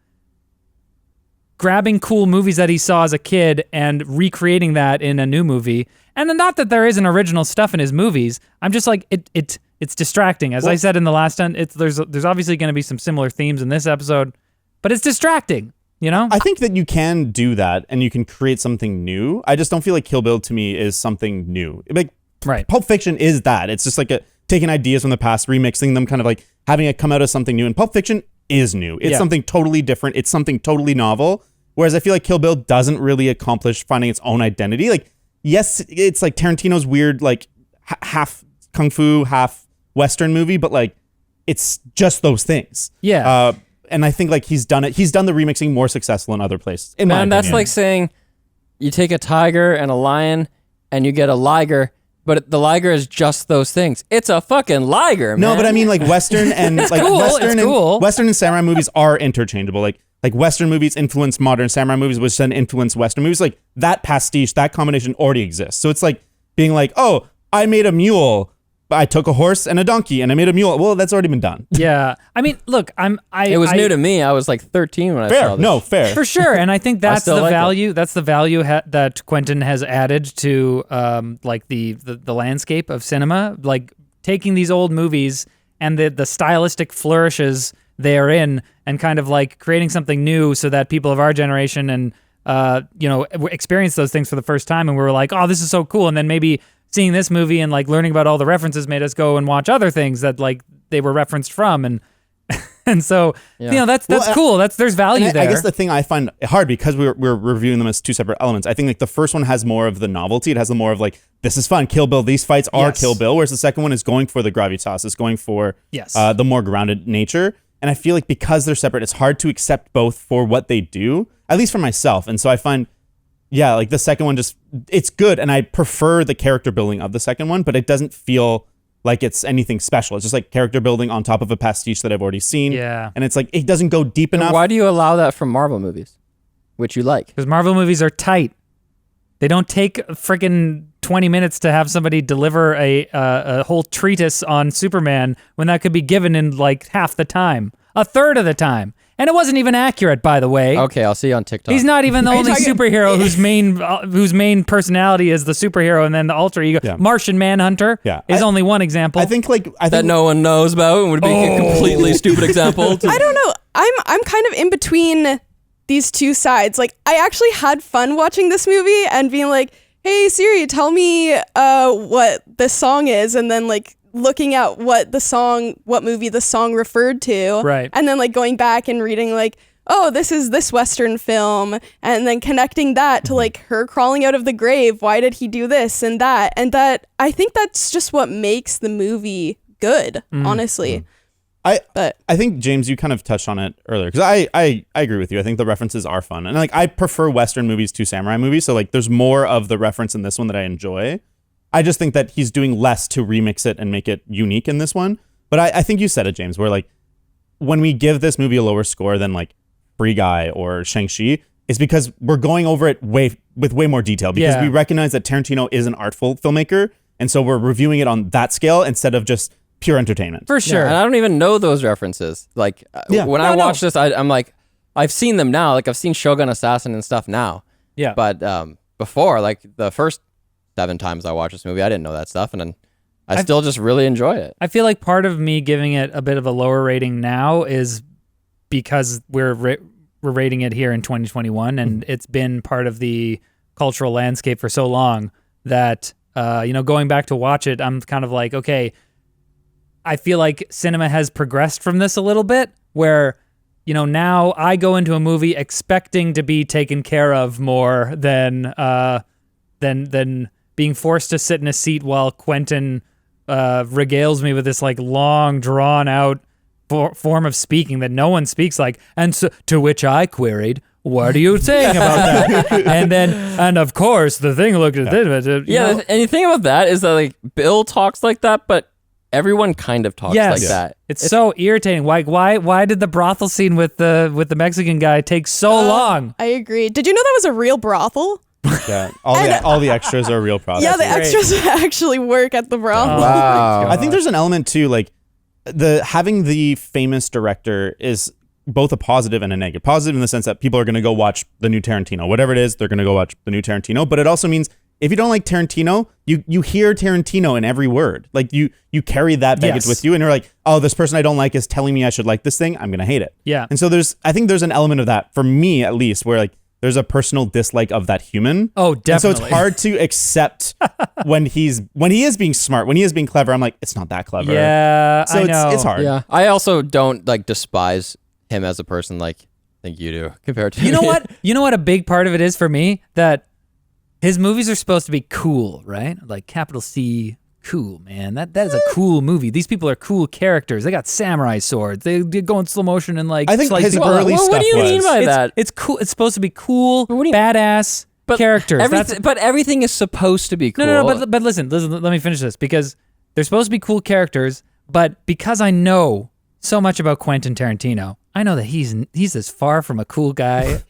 S3: grabbing cool movies that he saw as a kid and recreating that in a new movie. And not that there isn't original stuff in his movies. I'm just like it's distracting. As I said in the last one, there's obviously going to be some similar themes in this episode, but it's distracting. You know,
S2: I think that you can do that and you can create something new. I just don't feel like Kill Bill to me is something new. Like
S3: right?
S2: Pulp Fiction is that. It's just like taking ideas from the past, remixing them, kind of like having it come out as something new. And Pulp Fiction is new. It's something totally different. It's something totally novel. Whereas I feel like Kill Bill doesn't really accomplish finding its own identity. Like, yes, it's like Tarantino's weird, like half kung fu, half Western movie, but like it's just those things.
S3: Yeah.
S2: And I think like he's done it. He's done the remixing more successful in other places. In my
S1: Man, that's
S2: opinion.
S1: like saying you take a tiger and a lion and you get a liger, but the liger is just those things. It's a fucking liger, man.
S2: No, but I mean like Western and like
S3: cool,
S2: Western
S3: it's cool.
S2: and Western and samurai movies are interchangeable. Like Western movies influence modern samurai movies, which then influence Western movies. Like that pastiche, that combination already exists. So it's like being like, oh, I made a mule, but I took a horse and a donkey and I made a mule. Well, that's already been done.
S3: Yeah. I mean, look,
S1: it was new to me. I was like 13 when I saw
S2: Fair.
S1: this.
S2: No, fair.
S3: for sure, and I think that's
S1: still
S3: the
S1: like it.
S3: value. That's the value that Quentin has added to like the landscape of cinema. Like taking these old movies and the stylistic flourishes therein, and kind of like creating something new, so that people of our generation and experience those things for the first time, and we were like, oh, this is so cool, and then maybe seeing this movie and like learning about all the references made us go and watch other things that like they were referenced from, and so that's
S2: Well,
S3: cool. There's value
S2: And
S3: there.
S2: I guess the thing I find hard, because we're reviewing them as two separate elements, I think like the first one has more of the novelty. It has the more of like, this is fun, Kill Bill, these fights are
S3: Yes.
S2: Kill Bill, whereas the second one is going for the gravitas. It's going for
S3: Yes.
S2: the more grounded nature. And I feel like because they're separate, it's hard to accept both for what they do, at least for myself. And so I find, like the second one it's good. And I prefer the character building of the second one, but it doesn't feel like it's anything special. It's just like character building on top of a pastiche that I've already seen.
S3: Yeah.
S2: And it's like, it doesn't go deep enough.
S1: Why do you allow that from Marvel movies, which you like?
S3: Because Marvel movies are tight. They don't take freaking 20 minutes to have somebody deliver a whole treatise on Superman when that could be given in like half the time, a third of the time. And it wasn't even accurate, by the way.
S1: Okay, I'll see you on TikTok.
S3: He's not even the
S4: Are you
S3: only
S4: talking-
S3: superhero whose main personality is the superhero and then the alter ego.
S2: Yeah.
S3: Martian Manhunter is only one example.
S2: I think
S1: that no one knows about and would be a completely stupid example.
S4: I don't know. I'm kind of in between these two sides. Like, I actually had fun watching this movie and being like, hey Siri, tell me what this song is, and then like looking at what movie the song referred to,
S3: Right.
S4: and then like going back and reading like, oh, this is this Western film, and then connecting that to like her crawling out of the grave. Why did he do this and that? And that, I think that's just what makes the movie good, honestly.
S2: I
S4: But
S2: think, James, you kind of touched on it earlier, because I agree with you. I think the references are fun, and like I prefer Western movies to samurai movies, so like there's more of the reference in this one that I enjoy. I just think that he's doing less to remix it and make it unique in this one. But I think you said it, James, where like when we give this movie a lower score than like Free Guy or Shang-Chi, is because we're going over it with way more detail, because we recognize that Tarantino is an artful filmmaker, And so we're reviewing it on that scale instead of just pure entertainment.
S3: For sure.
S1: Yeah, and I don't even know those references. Like when I watch this, I'm like, I've seen them now. Like I've seen Shogun Assassin and stuff now.
S3: Yeah.
S1: But before, like the first 7 times I watched this movie, I didn't know that stuff, and then I still just really enjoy it.
S3: I feel like part of me giving it a bit of a lower rating now is because we're rating it here in 2021, and it's been part of the cultural landscape for so long that going back to watch it, I'm kind of like, okay, I feel like cinema has progressed from this a little bit, where now I go into a movie expecting to be taken care of more than being forced to sit in a seat while Quentin regales me with this like long drawn out form of speaking that no one speaks like. And so, to which I queried, "What are you saying about that?" and of course the thing looked at this.
S1: And the thing about that is that like Bill talks like that, but everyone kind of talks like that.
S3: It's so irritating. Why did the brothel scene with the Mexican guy take so long?
S4: I agree. Did you know that was a real brothel?
S2: Yeah, all the extras are real process.
S4: Yeah, the extras actually work at the brothel.
S1: Wow.
S2: I think there's an element too, like having the famous director is both a positive and a negative. Positive in the sense that people are going to go watch the new Tarantino, whatever it is, they're going to go watch the new Tarantino. But it also means if you don't like Tarantino, you hear Tarantino in every word. Like you carry that baggage with you, and you're like, oh, this person I don't like is telling me I should like this thing. I'm gonna hate it.
S3: Yeah.
S2: And so I think there's an element of that for me at least, where like there's a personal dislike of that human.
S3: Oh, definitely.
S2: And so it's hard to accept when he is being smart, when he is being clever. I'm like, it's not that clever.
S3: Yeah,
S2: So
S3: I know.
S2: it's hard.
S1: Yeah, I also don't like despise him as a person like I think you do compared to
S3: You know what? You know what a big part of it is for me? That his movies are supposed to be cool, right? Like capital C, cool, man. That is a cool movie. These people are cool characters. They got samurai swords. They go in slow motion and like.
S2: I think
S3: slice
S2: his
S3: people.
S2: early stuff
S1: what do you
S2: was.
S1: mean by that?
S3: It's cool. It's supposed to be cool,
S1: what do you-
S3: badass characters.
S1: But everything is supposed to be cool.
S3: No. But listen. Let me finish this because they're supposed to be cool characters. But because I know so much about Quentin Tarantino, I know that he's as far from a cool guy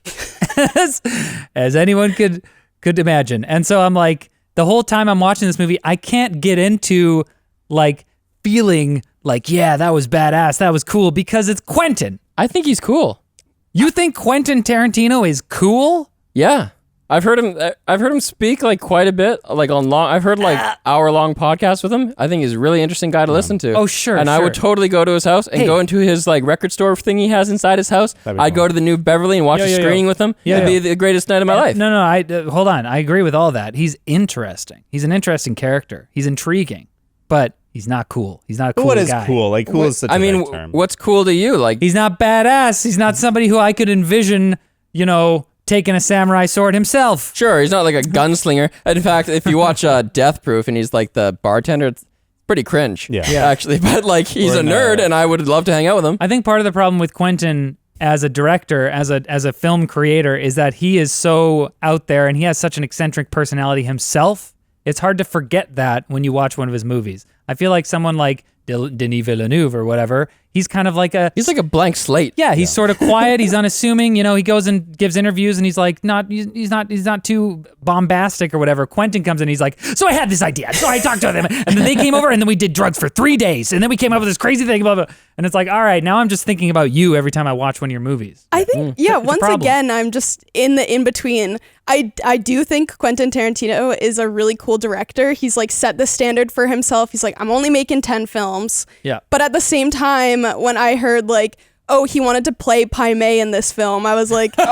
S3: as anyone could imagine. And so I'm like, the whole time I'm watching this movie, I can't get into like feeling like, yeah, that was badass, that was cool, because it's Quentin.
S1: I think he's cool.
S3: You think Quentin Tarantino is cool?
S1: Yeah. I've heard him speak like quite a bit, like on long. I've heard like hour-long podcasts with him. I think he's a really interesting guy to listen to.
S3: Oh, sure.
S1: And I would totally go to his house and go into his like record store thing he has inside his house. I'd go to the New Beverly and watch a screening with him. It'd be the greatest night of my life.
S3: No. Hold on. I agree with all that. He's interesting. He's an interesting character. He's intriguing, but he's not cool. He's not a cool
S2: What
S3: guy.
S2: is cool? Like cool is such a vague term.
S1: What's cool to you? Like
S3: He's not badass. He's not somebody who I could envision, taking a samurai sword himself.
S1: Sure, he's not like a gunslinger. In fact, if you watch Death Proof and he's like the bartender, it's pretty cringe.
S2: Yeah.
S1: Actually. But like he's
S2: Or
S1: a nerd and I would love to hang out with him.
S3: I think part of the problem with Quentin as a director, as a film creator, is that he is so out there and he has such an eccentric personality himself. It's hard to forget that when you watch one of his movies. I feel like someone like Denis Villeneuve or whatever, he's kind of like
S1: He's like a blank slate.
S3: yeah, he's sort of quiet. He's unassuming. He goes and gives interviews, and he's like he's not too bombastic or whatever. Quentin comes in, he's like, so I had this idea, so I talked to them, and then they came over, and then we did drugs for 3 days, and then we came up with this crazy thing, blah blah. And it's like, all right, now I'm just thinking about you every time I watch one of your movies.
S4: I think, once
S3: problem.
S4: again, I'm just in the in-between. I do think Quentin Tarantino is a really cool director. He's like set the standard for himself. He's like, I'm only making 10 films.
S3: Yeah.
S4: But at the same time, when I heard like, oh, he wanted to play Pai Mei in this film, I was like, okay,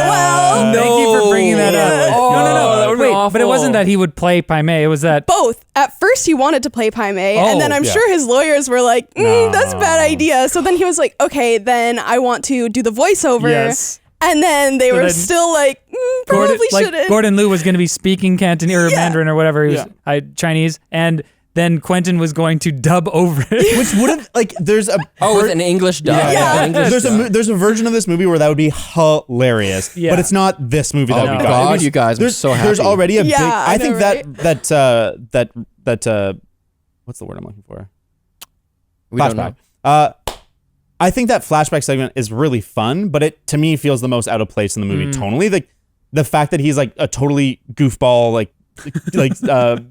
S4: well.
S3: Thank you for bringing that up. No. Wait, but it wasn't that he would play Pai Mei. It was that
S4: Both. At first, he wanted to play Pai Mei, and then I'm sure his lawyers were like, that's a bad idea. So then he was like, okay, then I want to do the voiceover.
S3: Yes.
S4: And then they were still like, probably shouldn't.
S3: Gordon Liu was going to be speaking Cantonese or Mandarin or whatever. He was Chinese. And then Quentin was going to dub over it.
S2: Which wouldn't like there's a
S1: with an English dub.
S4: Yeah.
S1: An English dub.
S2: there's a version of this movie where that would be hilarious.
S3: Yeah.
S2: But it's not this movie that we got.
S1: God,
S2: It was-
S1: you guys, I'm
S2: there's,
S1: so
S2: There's
S1: happy.
S2: already a big.
S4: Yeah, I
S2: I think
S4: know,
S2: that what's the word I'm looking for?
S1: We don't know.
S2: Flashback. I think that flashback segment is really fun, but it to me feels the most out of place in the movie tonally. Like the fact that he's like a totally goofball, like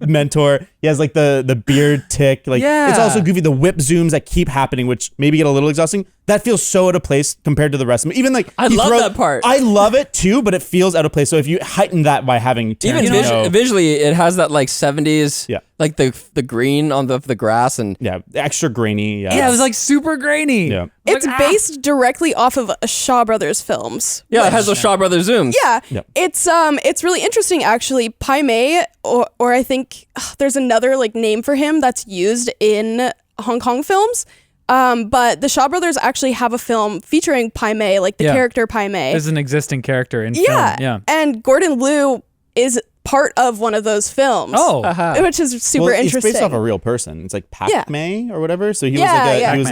S2: mentor. He has like the beard tick. Like it's also goofy. The whip zooms that keep happening, which maybe get a little exhausting. That feels so out of place compared to the rest of them. Even like
S1: I love that part.
S2: I love it too, but it feels out of place. So if you heighten that by having Tarantino,
S1: visually, it has that like 70s, like the green on the grass and
S2: extra grainy.
S3: Yeah, it was like super grainy.
S2: Yeah.
S4: It's based directly off of Shaw Brothers films.
S1: Yeah, it has those Shaw Brothers zooms.
S4: Yeah. It's really interesting actually. Pai Mei, or I think there's another like name for him that's used in Hong Kong films. But the Shaw Brothers actually have a film featuring Pai Mei, like the character Pai Mei.
S3: There's an existing character in film. Yeah.
S4: And Gordon Liu is part of one of those films.
S3: Oh.
S4: Which is super interesting.
S2: It's based off a real person. It's like Pak Mei or whatever. So he was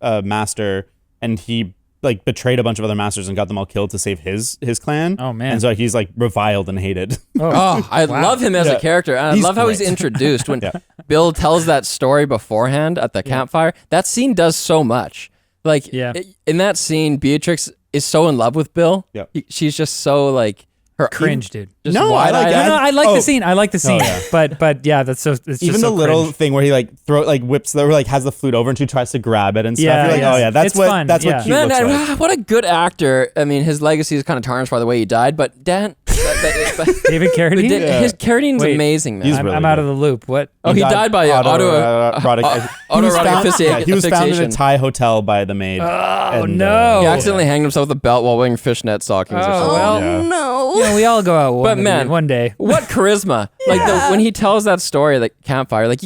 S2: a master, and he like betrayed a bunch of other masters and got them all killed to save his clan.
S3: Oh man.
S2: And so he's like reviled and hated.
S1: I love him as a character, and I love how he's introduced when Bill tells that story beforehand at the campfire. That scene does so much. Like in that scene, Beatrix is so in love with Bill.
S2: Yeah.
S1: She's just so like her
S3: cringe, dude.
S1: Just
S2: No, I like that.
S3: No, I like the scene. I like the scene.
S2: yeah.
S3: But yeah, that's so. It's just
S2: Even
S3: so
S2: the little
S3: cringe.
S2: thing where he like whips or like has the flute over and she tries to grab it and stuff.
S3: Yeah,
S2: You're like,
S3: it's fun.
S2: That's what cute
S1: Man,
S2: looks like.
S1: what a good actor. I mean, his legacy is kind of tarnished by the way he died, but
S3: David Carradine.
S1: his Carradine's
S3: Wait.
S1: amazing, man.
S2: He's
S3: I'm
S2: really
S3: out
S2: good.
S3: of the loop. What?
S1: Oh, he died by autoerotic asphyxiation.
S2: He was found in a Thai hotel by the maid.
S3: Oh no!
S1: He accidentally hanged himself with a belt while wearing fishnet stockings. or something.
S3: well.
S4: No.
S3: Yeah, we all go out one day.
S1: What charisma! Like when he tells that story at the campfire, like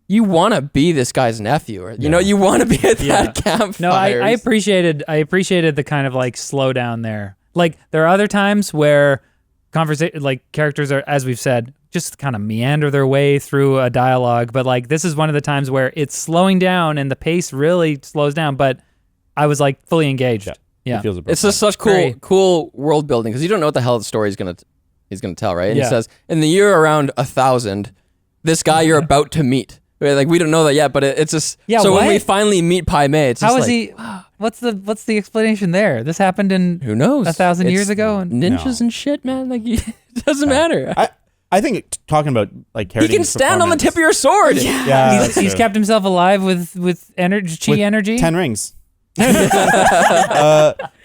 S1: you want to be this guy's nephew, or you know, you want to be at that campfire.
S3: No, I appreciated the kind of like slow down there. Like there are other times where characters are, as we've said, just kind of meander their way through a dialogue, but like this is one of the times where it's slowing down and the pace really slows down, but I was like fully engaged. Yeah.
S1: It's just such cool world building because you don't know what the hell the story he's gonna tell, right? And he says, in the year around 1000, this guy you're about to meet. Like we don't know that yet, but it's just so when we finally meet Pai Mei, it's just
S3: how is he? What's the explanation there? This happened in
S1: who knows
S3: 1,000 years ago, and
S1: ninjas and shit, man. Like it doesn't matter.
S2: I think talking about like
S1: he can stand on the tip of your sword.
S2: Yeah,
S3: he's kept himself alive with energy.
S2: 10 rings.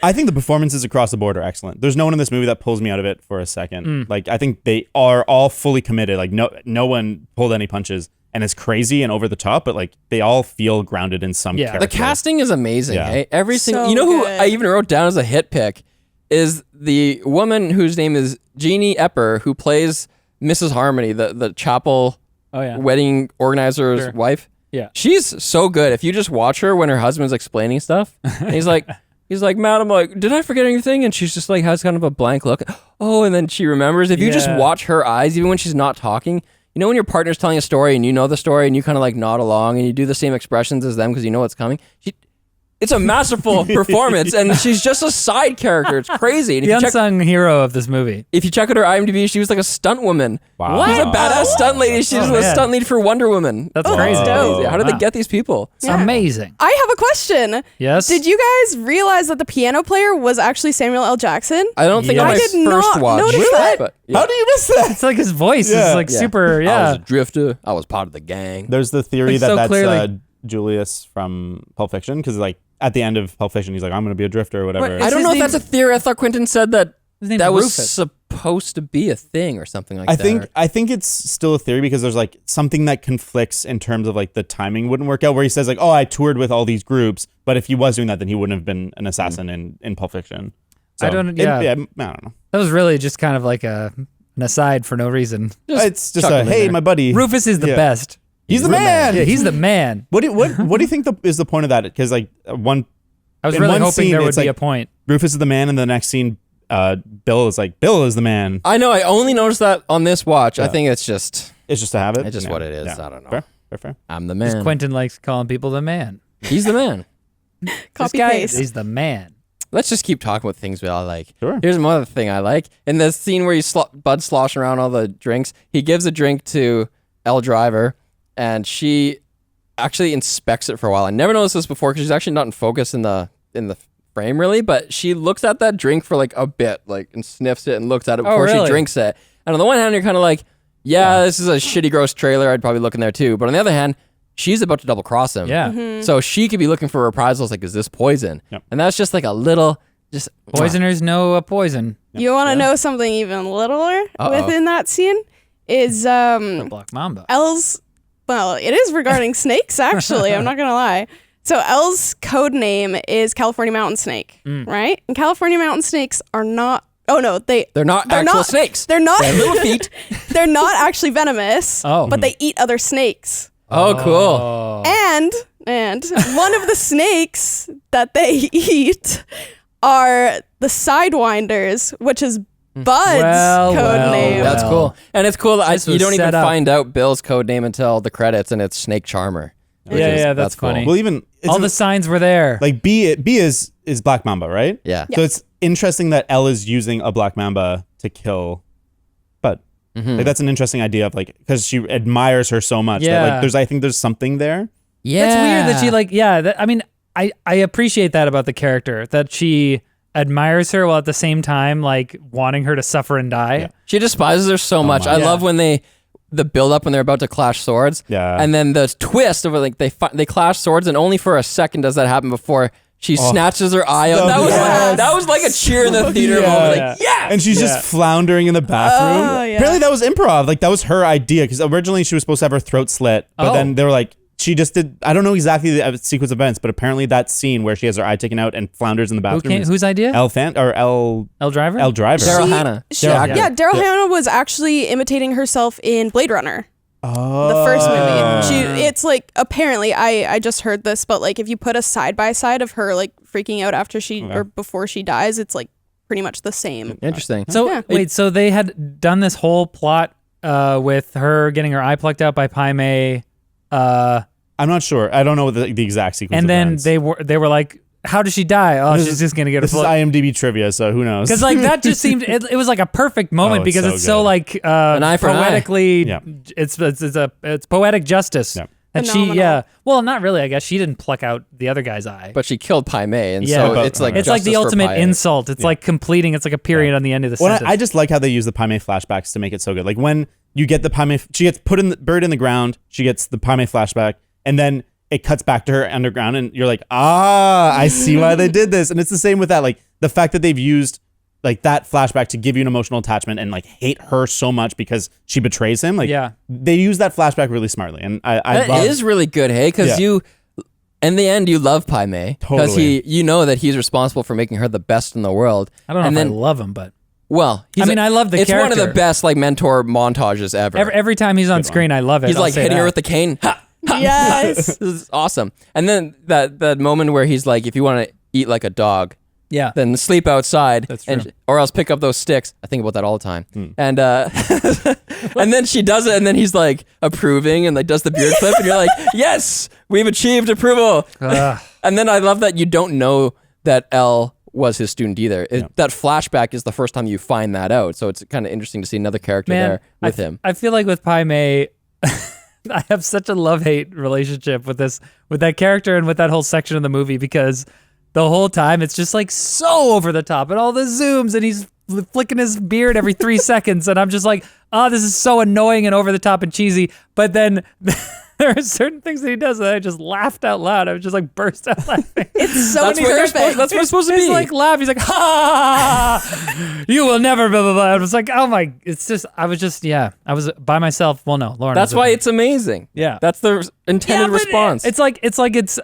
S2: I think the performances across the board are excellent. There's no one in this movie that pulls me out of it for a second. Like I think they are all fully committed. Like no one pulled any punches, and it's crazy and over the top, but like they all feel grounded in some character.
S1: The casting is amazing.
S2: Yeah.
S1: Hey? Every single,
S4: So
S1: you know who
S4: good.
S1: I even wrote down as a hit pick is the woman whose name is Jeannie Epper, who plays Mrs. Harmony, the chapel wedding organizer's wife.
S3: Yeah.
S1: She's so good. If you just watch her when her husband's explaining stuff, and he's like, madam, like, did I forget anything? And she's just like, has kind of a blank look. Oh, and then she remembers. If you just watch her eyes, even when she's not talking, you know when your partner's telling a story and you know the story and you kind of like nod along and you do the same expressions as them because you know what's coming. It's a masterful performance, and she's just a side character. It's crazy. And
S3: The unsung hero of this movie.
S1: if you check out her IMDb, she was like a stunt woman.
S2: Wow.
S1: She's a badass stunt lady. She's a
S3: man.
S1: stunt lead for Wonder Woman.
S3: That's crazy.
S4: dope.
S1: How did they get these people?
S3: It's amazing.
S4: I have a question.
S3: Yes.
S4: Did you guys realize that the piano player was actually Samuel L. Jackson?
S1: I don't think
S3: Yeah.
S1: on my
S4: I did
S1: first
S4: not
S1: watch.
S4: notice that.
S1: But,
S2: How do you miss that?
S3: It's like his voice is like super.
S1: I
S3: Yeah.
S1: was a drifter. I was part of the gang.
S2: There's the theory
S3: Like,
S2: that
S3: so
S2: that's
S3: clearly-
S2: Julius from Pulp Fiction, because like at the end of Pulp Fiction, he's like, I'm going to be a drifter or whatever.
S3: What?
S1: I don't
S3: his
S1: know if
S3: name-
S1: that's a theory. I thought Quentin said that
S3: His name's
S1: that was
S3: Rufus.
S1: supposed to be a thing or something like
S2: I
S1: that.
S2: think it's still a theory because there's like something that conflicts in terms of like the timing wouldn't work out, where he says like, oh, I toured with all these groups, but if he was doing that, then he wouldn't have been an assassin in Pulp Fiction. So,
S3: I don't-
S2: I
S3: yeah.
S2: don't know.
S3: That was really just kind of like an aside for no reason.
S2: It's just
S1: chuck him in
S2: hey,
S1: there.
S2: my buddy.
S3: Rufus is the
S2: Yeah.
S3: best.
S2: He's the man.
S3: Yeah, he's the man.
S2: What do you think is the point of that? Because like one,
S3: I was
S2: in
S3: really
S2: one
S3: hoping
S2: scene,
S3: there would
S2: it's
S3: be
S2: like-
S3: a point.
S2: Rufus is the man, and the next scene, Bill is the man.
S1: I know. I only noticed that on this watch. I think it's just
S2: It's just a habit.
S1: It's just what it is. I don't know.
S2: Fair.
S1: I'm the man.
S3: Quentin likes calling people the man.
S1: He's the man.
S4: Copy
S3: This guy,
S4: paste.
S3: he's the man.
S1: Let's just keep talking about things we all like.
S2: Sure.
S1: Here's another thing I like. In the scene where Bud sloshing around all the drinks, he gives a drink to Elle Driver, and she actually inspects it for a while. I never noticed this before because she's actually not in focus in the frame really, but she looks at that drink for like a bit, like and sniffs it and looks at it before
S3: really?
S1: she drinks it. And on the one hand, you're kind of like, yeah, this is a shitty, gross trailer. I'd probably look in there too. But on the other hand, she's about to double cross him.
S3: Yeah.
S1: So she could be looking for reprisals. Like, is this poison?
S2: Yep.
S1: And that's just like a little, just
S3: Poisoners know a poison.
S4: You want to know something even littler within that scene? Is
S3: The Black Mamba.
S4: Elle's, well, it is regarding snakes, actually. I'm not going to lie. So Elle's code name is California Mountain Snake, right? And California Mountain Snakes are not,
S1: they're not actual snakes.
S4: They're not,
S1: They have little feet.
S4: they're not actually venomous, but they eat other snakes.
S1: Oh, cool.
S4: And one of the snakes that they eat are the Sidewinders, which is Bud's code name.
S1: That's cool. And it's cool that you
S3: was
S1: don't even
S3: set up.
S1: find out Bill's code name until the credits, and it's Snake Charmer.
S3: That's
S1: cool.
S3: funny.
S2: Well, even
S3: All the signs were there.
S2: like B is Black Mamba, right?
S1: Yeah.
S2: So it's interesting that Elle is using a Black Mamba to kill Bud. Like that's an interesting idea of like because she admires her so much. That, like I think there's something there.
S1: Yeah.
S3: That's weird that she I mean, I appreciate that about the character, that she admires her while at the same time like wanting her to suffer and die.
S2: Yeah.
S1: She despises her so much. I love when the build up when they're about to clash swords.
S2: Yeah.
S1: And then the twist of like they clash swords, and only for a second does that happen before she snatches her eye out. That was like a cheer in the theater moment. Like, yeah.
S2: And she's just floundering in the bathroom.
S4: Oh, yeah.
S2: Apparently that was improv. Like that was her idea because originally she was supposed to have her throat slit, but then they were like, she just did. I don't know exactly the sequence of events, but apparently that scene where she has her eye taken out and flounders in the bathroom.
S3: Whose idea?
S2: Elle Driver.
S3: Elle Driver.
S1: Daryl Hannah.
S4: Daryl Hannah was actually imitating herself in Blade Runner.
S2: Oh.
S4: The first movie. It's like, apparently, I just heard this, but like if you put a side by side of her like freaking out after or before she dies, it's like pretty much the same.
S1: Interesting.
S3: So wait, so they had done this whole plot with her getting her eye plucked out by Pai Mei.
S2: I'm not sure. I don't know the exact sequence.
S3: And
S2: of
S3: then
S2: events.
S3: they were like, how does she die? Oh, she's just gonna get her.
S2: This is IMDb trivia, so who knows?
S3: Because like that just seemed it was like a perfect moment
S2: it's
S3: because
S2: so
S3: it's so
S2: good.
S3: like
S1: An eye for an eye.
S3: poetically.
S2: Yeah.
S3: It's poetic justice.
S2: Yeah.
S3: And
S4: Phenomenal.
S3: well, not really. I guess she didn't pluck out the other guy's eye.
S1: But she killed Pai Mei, and
S3: Yeah.
S1: so
S2: But-
S1: it's like
S3: It's like the
S1: justice for
S3: ultimate
S1: Pai.
S3: insult. It's like completing. It's like a period on the end of the
S2: Well,
S3: sentence.
S2: I just like how they use the Pai Mei flashbacks to make it so good. Like when you get the Pai Mei, she gets buried in the ground. She gets the Pai Mei flashback, and then it cuts back to her underground, and you're like, I see why they did this. And it's the same with that. Like the fact that they've used like that flashback to give you an emotional attachment and like hate her so much because she betrays him. Like they use that flashback really smartly, and I
S1: That
S2: love
S1: is really good, hey, because you, in the end, you love Pai Mei because
S2: Totally.
S1: you know that he's responsible for making her the best in the world.
S3: I don't know
S1: and
S3: if
S1: then,
S3: I love him, but
S1: well,
S3: I love the
S1: it's one of the
S3: character.
S1: best like mentor montages ever.
S3: every time he's on screen, I love it.
S1: He's
S3: I'll
S1: like
S3: say
S1: hitting her
S3: that.
S1: with the cane. Ha!
S4: Yes.
S1: This is awesome. And then that moment where he's like, if you want to eat like a dog,
S3: Yeah.
S1: then sleep outside.
S3: That's true.
S1: Or else pick up those sticks. I think about that all the time. And and then she does it, and then he's like approving and like does the beard flip, and you're like, yes, we've achieved approval. And then I love that you don't know that Elle was his student either. That flashback is the first time you find that out. So it's kind of interesting to see another character there with him.
S3: I feel like with Pai Mei, I have such a love-hate relationship with that character and with that whole section of the movie because the whole time it's just like so over the top and all the zooms and he's flicking his beard every 3 seconds and I'm just like, oh, this is so annoying and over the top and cheesy. But then there are certain things that he does that I just laughed out loud. I was just like burst out laughing.
S4: It's so
S1: That's what they're
S4: perfect.
S1: that's what it's supposed to
S3: He's
S1: be.
S3: like laugh. He's like, ha! You will never blah blah blah. I was like, oh my! It's just I was by myself. Well, no, Lauren.
S1: That's
S3: was with
S1: why
S3: me.
S1: it's amazing.
S3: Yeah.
S1: That's the intended
S3: but
S1: response.
S3: It's like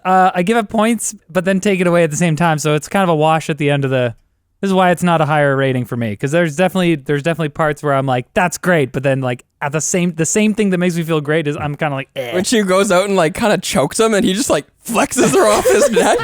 S3: I give it points, but then take it away at the same time. So it's kind of a wash at the end of the. This is why it's not a higher rating for me because there's definitely parts where I'm like that's great, but then like at the same thing that makes me feel great is I'm kind of like
S1: when she goes out and like kind of chokes him and he just like flexes her off his neck.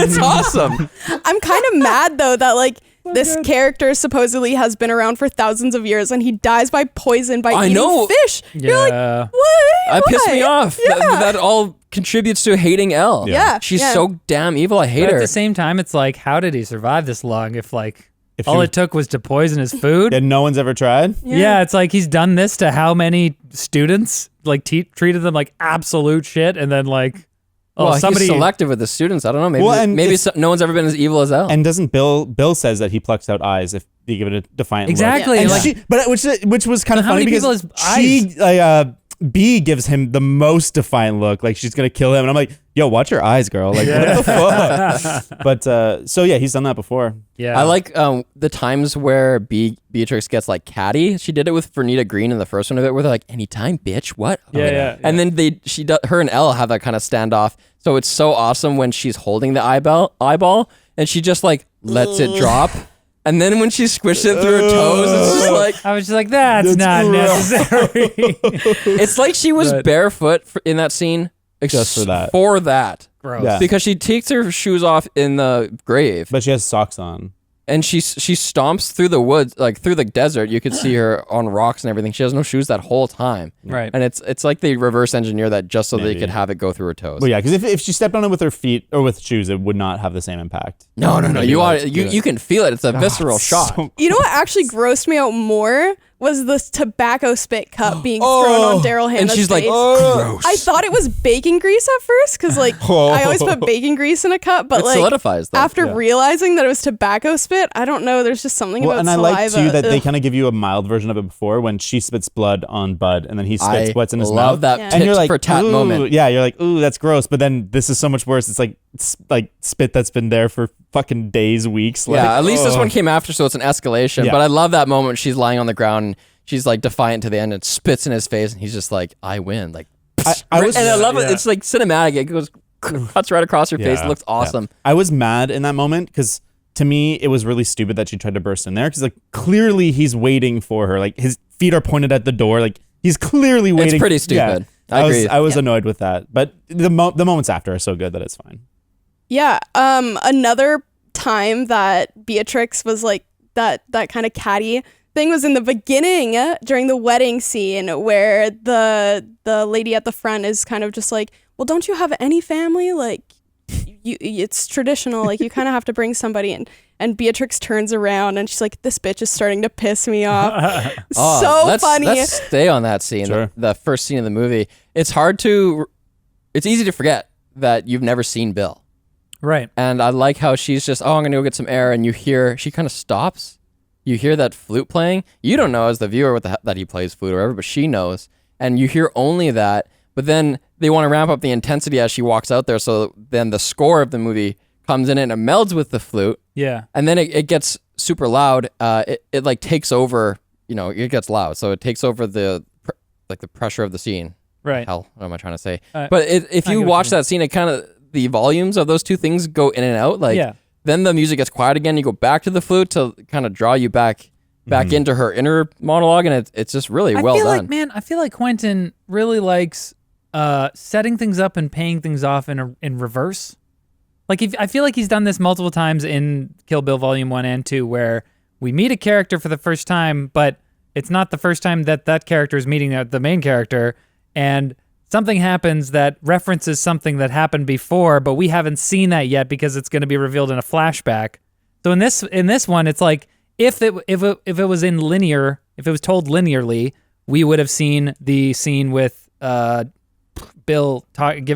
S1: It's awesome.
S4: I'm kind of mad though that like this character supposedly has been around for thousands of years and he dies by poison by
S1: I
S4: eating
S1: know.
S4: fish. You're like,
S3: Yeah.
S4: what?
S1: That pissed me
S4: Why?
S1: off.
S4: Yeah.
S1: That all contributes to hating Elle.
S4: Yeah.
S1: She's
S4: Yeah.
S1: so damn evil. I hate
S3: But
S1: her.
S3: at the same time, it's like how did he survive this long if
S2: If
S3: all
S2: you-
S3: it took was to poison his food?
S2: and no one's ever tried.
S3: Yeah, it's like he's done this to how many students? Like treated them like absolute shit, and then like Oh,
S1: well,
S3: somebody
S1: he's selective with the students. I don't know. Maybe
S2: Well, and
S1: no one's ever been as evil as Elle.
S2: And doesn't Bill says that he plucks out eyes if they give it a defiant
S3: Exactly.
S2: look. And
S3: Like-
S2: she, but which was kind of
S3: How
S2: funny
S3: many
S2: because
S3: people his
S2: she B gives him the most defiant look, like she's gonna kill him, and I'm like, yo, watch your eyes, girl. Like what the fuck? But so yeah, he's done that before.
S3: Yeah.
S1: I like the times where Beatrix gets like catty. She did it with Vernita Green in the first one of it, where they're like, "Anytime, bitch, what?"
S3: Yeah.
S1: And then her and Elle have that kind of standoff. So it's so awesome when she's holding the eyeball, and she just like lets it drop. And then when she squished it through her toes, it's just like
S3: I was just like, that's not necessary.
S1: it's like she was
S3: But-
S1: barefoot in that scene
S2: Just for that.
S1: For that.
S3: Gross.
S2: Yeah.
S1: Because she takes her shoes off in the grave.
S2: But she has socks on.
S1: And she stomps through the woods, like through the desert. You could see her on rocks and everything. She has no shoes that whole time.
S3: Right.
S1: And it's like they reverse engineer that just so they
S2: Maybe.
S1: could have it go through her toes.
S2: Well, yeah, because if she stepped on it with her feet or with shoes, it would not have the same impact.
S1: No.
S2: Maybe
S1: You can feel it. It's a visceral shot.
S2: So-
S4: You know what actually grossed me out more was the tobacco spit cup being thrown on Daryl Hannah's
S1: and she's like,
S4: face.
S1: gross.
S4: I thought it was bacon grease at first because like I always put bacon grease in a cup, but
S1: It
S4: like
S1: solidifies though.
S4: after
S2: Yeah.
S4: realizing that it was tobacco spit, I don't know. There's just something
S2: Well,
S4: about
S2: and I
S4: saliva.
S2: like too that they
S4: Ugh.
S2: kind of give you a mild version of it before when she spits blood on Bud and then he spits
S1: I
S2: what's in his
S1: love
S2: mouth.
S1: that
S4: Yeah.
S2: And you're
S1: tit
S2: like,
S1: for tat
S2: ooh,
S1: moment.
S2: yeah, you're like, ooh, that's gross. But then this is so much worse. It's like spit that's been there for fucking days, weeks. Like,
S1: Yeah, at least this
S2: oh.
S1: one came after, so it's an escalation.
S2: Yeah.
S1: But I love that moment. She's lying on the ground and she's like defiant to the end and spits in his face, and he's just like, "I win!" Like,
S2: I was-
S1: and I love it.
S2: yeah.
S1: It's like cinematic. It goes cuts right across her face. It looks awesome.
S2: I was mad in that moment because to me it was really stupid that she tried to burst in there because like clearly he's waiting for her. Like his feet are pointed at the door. Like he's clearly waiting.
S1: It's pretty stupid. I agree.
S2: I was annoyed with that, but the moments after are so good that it's fine.
S4: Yeah. Another time that Beatrix was like that kind of catty thing was in the beginning during the wedding scene where the lady at the front is kind of just like, well, don't you have any family? Like, it's traditional. Like, you kind of have to bring somebody in. And Beatrix turns around and she's like, this bitch is starting to piss me off.
S1: let's
S4: Funny.
S1: Let's stay on that scene.
S2: Sure.
S1: The first scene of the movie. It's easy to forget that you've never seen Bill.
S3: Right.
S1: And I like how she's just, I'm going to go get some air. And you hear, she kind of stops. You hear that flute playing. You don't know as the viewer that he plays flute or whatever, but she knows. And you hear only that. But then they want to ramp up the intensity as she walks out there. So then the score of the movie comes in and it melds with the flute.
S3: Yeah.
S1: And then it gets super loud. It like takes over, it gets loud. So it takes over the pressure of the scene.
S3: Right.
S1: Hell, what am I trying to say?
S3: But
S1: But if
S3: I
S1: you
S3: get what
S1: watch
S3: you mean.
S1: that scene, it kind of, the volumes of those two things go in and out. Like,
S3: Yeah.
S1: then the music gets quiet again. You go back to the flute to kind of draw you back into her inner monologue, and it's just really well done.
S3: I feel like Quentin really likes setting things up and paying things off in reverse. Like I feel like he's done this multiple times in Kill Bill Volume 1 and 2 where we meet a character for the first time, but it's not the first time that character is meeting the main character, and something happens that references something that happened before, but we haven't seen that yet because it's going to be revealed in a flashback. So in this one, it's like if it was in linear, if it was told linearly, we would have seen the scene with Bill telling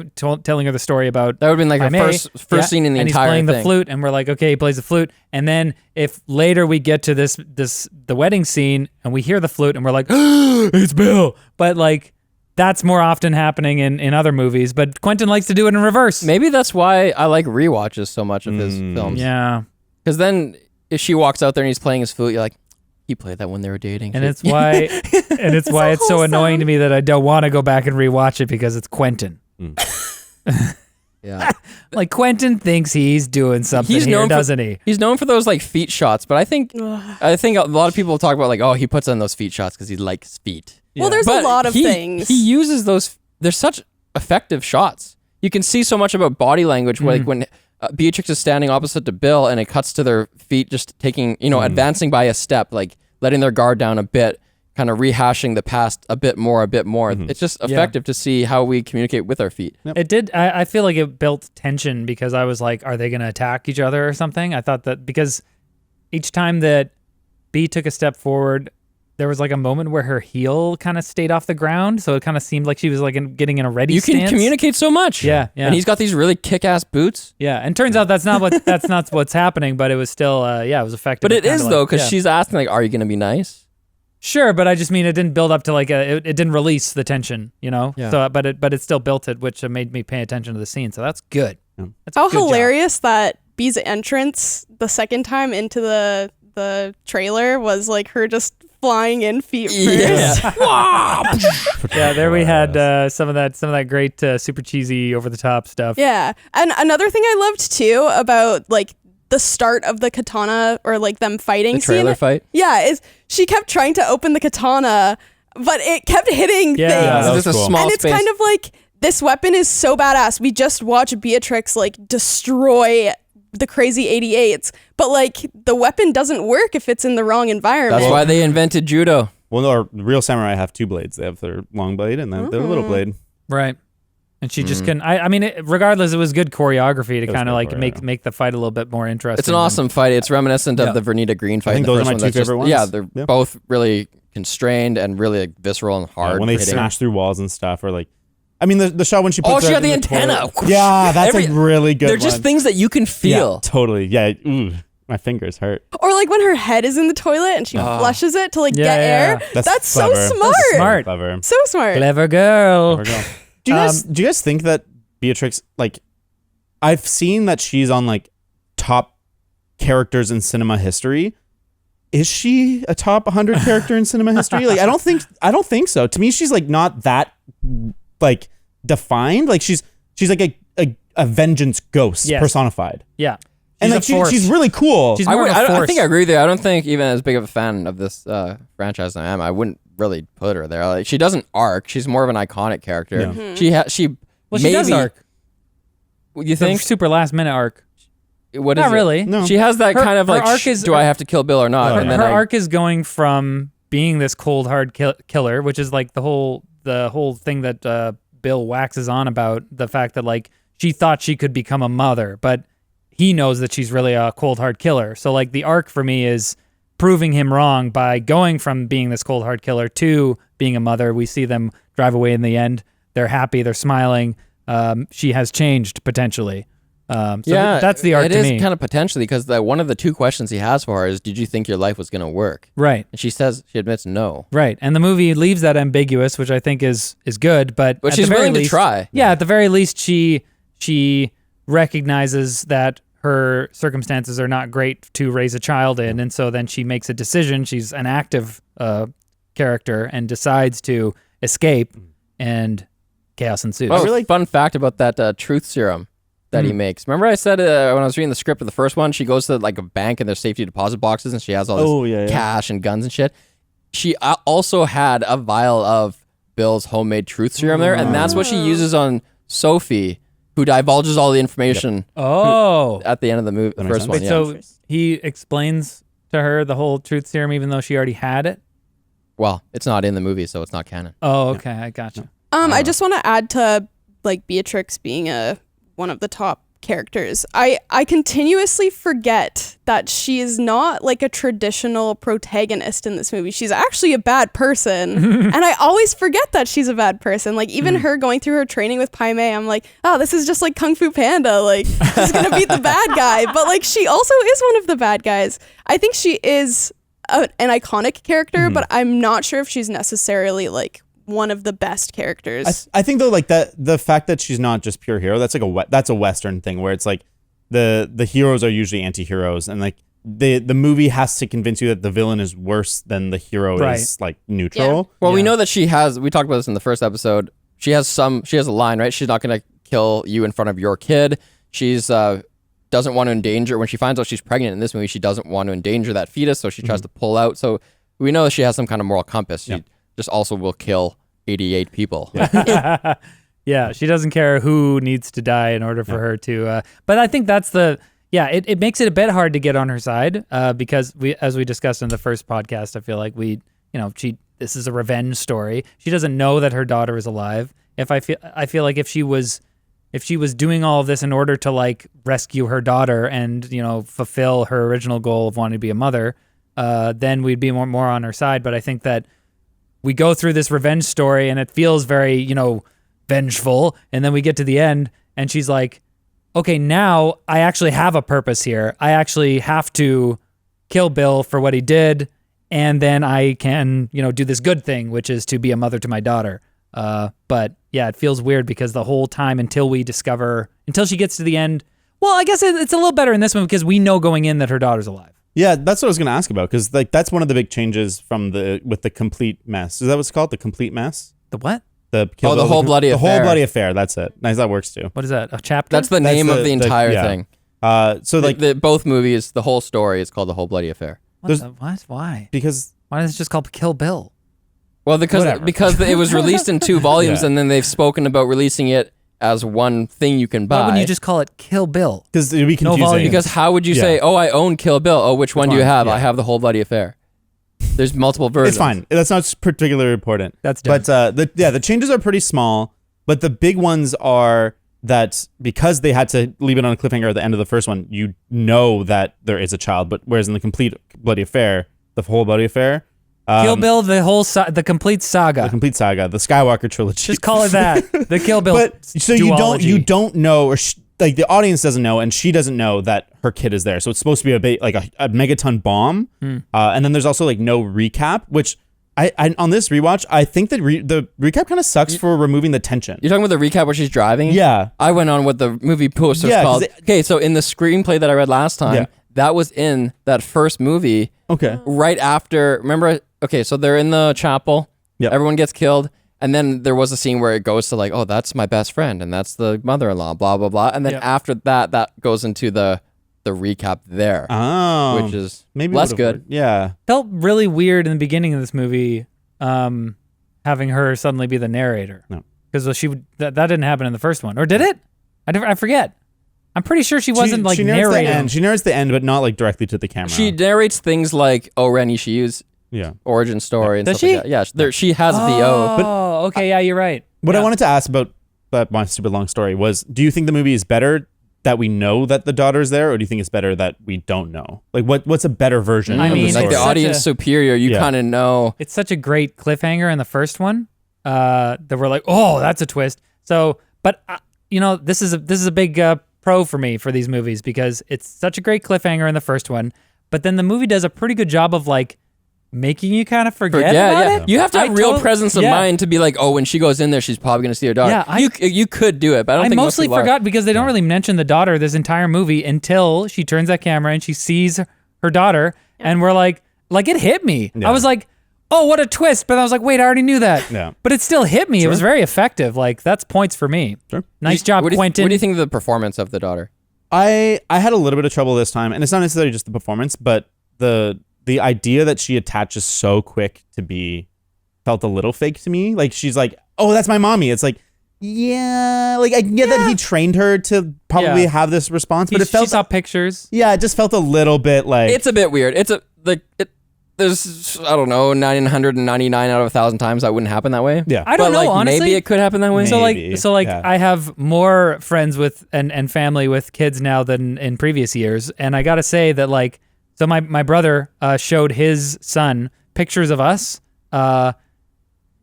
S3: her the story about
S1: That would have been like the
S3: May.
S1: first scene in the
S3: and
S1: entire
S3: he's playing
S1: thing.
S3: the flute, and we're like, okay, he plays the flute, and then if later we get to the wedding scene and we hear the flute and we're like, it's Bill, but like that's more often happening in other movies, but Quentin likes to do it in reverse.
S1: Maybe that's why I like rewatches so much of his films.
S3: Yeah,
S1: Because then if she walks out there and he's playing his flute, you're like, he played that when they were dating.
S3: and it's why it's so annoying to me that I don't want to go back and rewatch it because it's Quentin.
S1: yeah.
S3: Like Quentin thinks he's doing something here, doesn't he?
S1: He's known for those like feet shots, but I think a lot of people talk about like, oh, he puts on those feet shots because he likes feet.
S4: Well, there's
S1: But
S4: a lot of
S1: he
S4: things.
S1: He uses those. They're such effective shots. You can see so much about body language, like when Beatrix is standing opposite to Bill, and it cuts to their feet just taking, advancing by a step, like letting their guard down a bit, kind of rehashing the past a bit more. It's just effective to see how we communicate with our feet.
S3: It did. I feel like it built tension because I was like, are they going to attack each other or something? I thought that because each time that B took a step forward, there was like a moment where her heel kind of stayed off the ground, so it kind of seemed like she was like getting in a ready
S1: You
S3: stance.
S1: can communicate so much.
S3: Yeah.
S1: And he's got these really kick-ass boots.
S3: Yeah, and turns out that's not what's happening, but it was still it was effective.
S1: But it is,
S3: like,
S1: though, because she's asking, like, are you going to be nice?
S3: Sure, but I just mean it didn't build up to like it didn't release the tension, you know.
S1: Yeah.
S3: So, but it still built it, which made me pay attention to the scene. So that's good.
S2: Yeah.
S3: That's a
S4: How
S3: good job.
S4: hilarious that Bee's entrance the second time into the trailer was like her just flying in feet first.
S3: Yeah, there we had some of that great super cheesy over the top stuff.
S4: Yeah. And another thing I loved too about like the start of the katana or like them fighting
S1: The trailer
S4: scene.
S1: fight?
S4: Yeah, is she kept trying to open the katana, but it kept hitting
S3: Yeah.
S4: things.
S2: that
S1: It's just a
S2: was cool.
S1: small
S4: And it's
S1: space.
S4: kind of like this weapon is so badass. We just watched Beatrix like destroy the crazy 88s, but like the weapon doesn't work if it's in the wrong environment.
S1: That's why they invented judo.
S2: Well, no, real samurai have two blades. They have their long blade and then their little blade.
S3: Right. And she just couldn't. I mean, regardless, it was good choreography to
S2: was
S3: kind of
S2: good
S3: like
S2: choreo,
S3: make the fight a little bit more interesting.
S1: It's an awesome fight. It's reminiscent
S3: Yeah.
S1: of the Vernita Green fight.
S2: I think
S1: in the
S2: those are
S1: first
S2: my
S1: one.
S2: two
S1: That's
S2: favorite
S1: just-
S2: ones.
S1: Yeah, they're
S2: Yeah.
S1: both really constrained and really like, visceral and
S2: Yeah,
S1: hard.
S2: when they
S1: hitting.
S2: smash through walls and stuff, or like, I mean, the shot when she puts
S1: Oh, she
S2: her
S1: got the
S2: in
S1: antenna.
S2: toilet. Yeah, that's
S1: Every-
S2: a really good
S1: They're
S2: one.
S1: just things that you can feel.
S2: Yeah, totally. Yeah. Ooh, my fingers hurt.
S4: Or like when her head is in the toilet and she flushes it to like
S3: Yeah,
S4: get
S3: yeah.
S4: air.
S2: That's
S4: so
S2: clever.
S4: smart.
S3: That's smart.
S2: Clever.
S4: So smart.
S3: Clever girl.
S2: There we go. Do you guys think that Beatrix, like, I've seen that she's on like top characters in cinema history. Is she a top 100 character in cinema history? Like, I don't think so. To me, she's like not that like defined. Like she's like a vengeance ghost
S3: Yes.
S2: personified.
S3: Yeah.
S2: And
S3: She's
S2: like
S3: a force.
S2: she's really cool.
S3: She's
S1: I,
S3: more
S1: would,
S3: of a
S1: I,
S3: force.
S1: I think I agree with you. I don't think even as big of a fan of this franchise as I am, I wouldn't really put her there. Like, she doesn't arc. She's more of an iconic character.
S2: Yeah.
S1: She
S3: Well,
S1: maybe,
S3: she does arc.
S1: You
S3: The
S1: think?
S3: super last minute arc.
S1: What is
S3: Not
S1: it?
S3: really.
S2: No.
S1: She has that
S3: Her-
S1: kind of
S3: her
S1: like,
S3: arc is-
S1: do I have to kill Bill or not?
S2: Oh,
S3: Her,
S1: And
S2: yeah.
S1: then
S3: her
S1: I-
S3: arc is going from being this cold hard killer, which is like the whole thing that Bill waxes on about, the fact that like she thought she could become a mother, but he knows that she's really a cold hard killer. So like the arc for me is proving him wrong by going from being this cold hard killer to being a mother. We see them drive away in the end. They're happy. They're smiling. She has changed potentially. So that's the arc
S1: It
S3: to
S1: is
S3: me.
S1: kind of potentially because one of the two questions he has for her is, did you think your life was going to work?
S3: Right.
S1: And she admits no.
S3: Right, and the movie leaves that ambiguous, which I think is good. But at
S1: she's
S3: the very
S1: willing to
S3: least-
S1: try.
S3: Yeah, at the very least, she recognizes that her circumstances are not great to raise a child in, and so then she makes a decision. She's an active character and decides to escape, and chaos ensues.
S1: Oh, fun fact about that truth serum that
S3: Hmm.
S1: he makes. Remember I said when I was reading the script of the first one, she goes to like a bank and there's safety deposit boxes and she has all this
S2: Oh, yeah, yeah.
S1: cash and guns and shit. She also had a vial of Bill's homemade truth serum there, and that's what she uses on Sophie, who divulges all the information
S3: Oh,
S1: at the end of the movie, the
S2: makes
S1: first
S2: sense.
S1: one.
S3: wait,
S1: Yeah.
S3: so he explains to her the whole truth serum, even though she already had it.
S1: Well, it's not in the movie, so it's not canon.
S3: Oh, okay, I gotcha.
S4: I just want to add to like Beatrix being one of the top characters. I continuously forget that she is not like a traditional protagonist in this movie. She's actually a bad person. And I always forget that she's a bad person. Like even her going through her training with Pai Mei, I'm like, oh, this is just like Kung Fu Panda. Like she's going to beat the bad guy. But like she also is one of the bad guys. I think she is an iconic character, but I'm not sure if she's necessarily like one of the best characters.
S2: I think though, like that, the fact that she's not just pure hero, that's like that's a Western thing where it's like the heroes are usually anti-heroes, and like the movie has to convince you that the villain is worse than the hero is like neutral.
S1: Well, we know that we talked about this in the first episode. She has a line, right? She's not going to kill you in front of your kid. She's doesn't want to endanger, when she finds out she's pregnant in this movie, she doesn't want to endanger that fetus, so she tries to pull out. So we know that she has some kind of moral compass. She just also will kill 88 people.
S3: Yeah, she doesn't care who needs to die in order for her to. But I think that's it makes it a bit hard to get on her side because as we discussed in the first podcast, I feel like this is a revenge story. She doesn't know that her daughter is alive. I feel like if she was doing all of this in order to like rescue her daughter and fulfill her original goal of wanting to be a mother, then we'd be more on her side. But I think that we go through this revenge story and it feels very, vengeful. And then we get to the end and she's like, okay, now I actually have a purpose here. I actually have to kill Bill for what he did. And then I can, do this good thing, which is to be a mother to my daughter. But yeah, it feels weird because the whole time until she gets to the end, well, I guess it's a little better in this one because we know going in that her daughter's alive.
S2: Yeah, that's what I was going to ask about because that's one of the big changes with the complete mess. Is that what it's called? The complete mess?
S3: The what?
S2: The
S1: whole bloody affair.
S2: The whole bloody affair. That's it. Nice, that works too.
S3: What is that? A chapter?
S1: That's the name of the entire thing.
S2: So
S1: both movies, the whole story is called The Whole Bloody Affair.
S3: What? Why?
S2: Because
S3: why is it just called Kill Bill?
S1: Well, because it was released in 2 volumes,
S2: Yeah.
S1: and then they've spoken about releasing it as one thing you can buy.
S3: Why wouldn't you just call it Kill Bill?
S2: Because it'd be confusing.
S3: volume.
S1: Because how would you
S2: Yeah.
S1: say, oh, I own Kill Bill? Oh, which one do you
S2: fine.
S1: have?
S2: Yeah.
S1: I have The Whole Bloody Affair. There's multiple versions.
S2: It's fine. That's not particularly important.
S3: That's dumb.
S2: But the changes are pretty small. But the big ones are that because they had to leave it on a cliffhanger at the end of the first one, you know that there is a child. But whereas in the complete bloody affair, the whole bloody affair,
S3: Kill Bill, the complete saga.
S2: the complete saga, the Skywalker trilogy.
S3: Just call it that. The Kill Bill.
S2: But so
S3: duology.
S2: you don't know, or the audience doesn't know, and she doesn't know that her kid is there. So it's supposed to be a megaton bomb, and then there's also no recap, which I on this rewatch I think that the recap kind of sucks for removing the tension.
S1: You're talking about the recap where she's driving?
S2: Yeah.
S1: I went on what the movie poster's called. Okay, so in the screenplay that I read last time, that was in that first movie.
S2: Okay.
S1: Right after, remember? Okay, so they're in the chapel.
S2: Yep.
S1: Everyone gets killed. And then there was a scene where it goes to oh, that's my best friend, and that's the mother-in-law, blah, blah, blah. And then after that goes into the recap there,
S2: Oh.
S1: which is
S2: maybe
S1: less good.
S2: Yeah.
S3: Felt really weird in the beginning of this movie, having her suddenly be the narrator.
S2: No.
S3: Because that didn't happen in the first one. Or did it? I forget. I'm pretty sure she wasn't
S2: she narrates
S3: narrating.
S2: the end. She narrates the end, but not directly to the camera.
S1: She narrates things like Ren Ishiyu's
S2: yeah.
S1: origin story and
S3: Does
S1: stuff like that. Yeah, she has the O.
S3: Oh, okay, yeah, you're right.
S2: What
S3: Yeah.
S2: I wanted to ask about that my stupid long story was, do you think the movie is better that we know that the daughter's there, or do you think it's better that we don't know? What's a better version?
S3: I
S2: of
S3: mean,
S2: the
S1: like
S2: story?
S1: the
S3: such
S1: audience
S3: a-
S1: superior, you kind of know.
S3: It's such a great cliffhanger in the first one that we're like, oh, that's a twist. So, but this is a big pro for me for these movies because it's such a great cliffhanger in the first one, but then the movie does a pretty good job of making you kind of forget about it.
S1: You have to have real presence of mind to be like, oh, when she goes in there, she's probably going to see her daughter.
S3: Yeah,
S1: you could do it, but I don't
S3: I
S1: think most
S3: mostly
S1: people are.
S3: forgot because they don't really mention the daughter this entire movie until she turns that camera and she sees her daughter, and we're like it hit me.
S2: Yeah.
S3: I was like, oh, what a twist! But I was like, wait, I already knew that.
S2: Yeah.
S3: But it still hit me. It was very effective. That's points for me.
S2: Sure.
S3: Nice job, Quentin.
S1: What do you think of the performance of the daughter?
S2: I had a little bit of trouble this time, and it's not necessarily just the performance, but the idea that she attaches so quick to be felt a little fake to me. She's like, oh, that's my mommy. It's yeah, I get that he trained her to probably have this response, but it felt
S3: she saw pictures.
S2: Yeah, it just felt a little bit
S1: It's a bit weird. There's, I don't know, 999 out of 1,000 times that wouldn't happen that way.
S2: Yeah.
S3: I don't know, honestly.
S1: Maybe it could happen that way.
S2: Maybe. Yeah.
S3: I have more friends with and family with kids now than in previous years, and I gotta say that so my brother showed his son pictures of us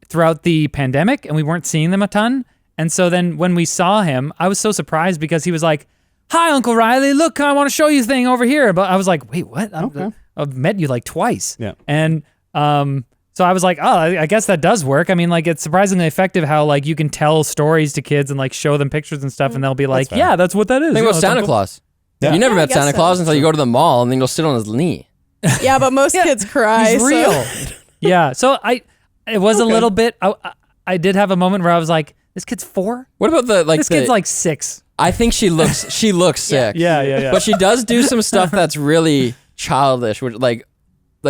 S3: throughout the pandemic, and we weren't seeing them a ton, and so then when we saw him, I was so surprised because he was like, "Hi, Uncle Riley, look, I want to show you a thing over here," but I was like, "Wait, what?"
S2: Okay.
S3: I've met you twice.
S2: Yeah.
S3: And so I was like, oh, I guess that does work. I mean, it's surprisingly effective how you can tell stories to kids and show them pictures and stuff, and they'll be like,
S2: fair.
S3: yeah, that's what that is.
S1: Think
S3: You
S1: about
S3: know,
S1: Santa
S3: Uncle-
S1: Claus.
S2: Yeah.
S1: You never
S4: Yeah, I
S1: met
S4: guess
S1: Santa
S4: so.
S1: Claus until you go to the mall, and then you'll sit on his knee.
S4: Yeah, but most kids cry.
S3: He's
S4: so-
S3: real. Yeah. So it was a little bit. I did have a moment where I was like, this kid's 4.
S1: What about
S3: This kid's 6.
S1: I think she looks sick.
S3: Yeah.
S1: But she does do some stuff that's really childish, which like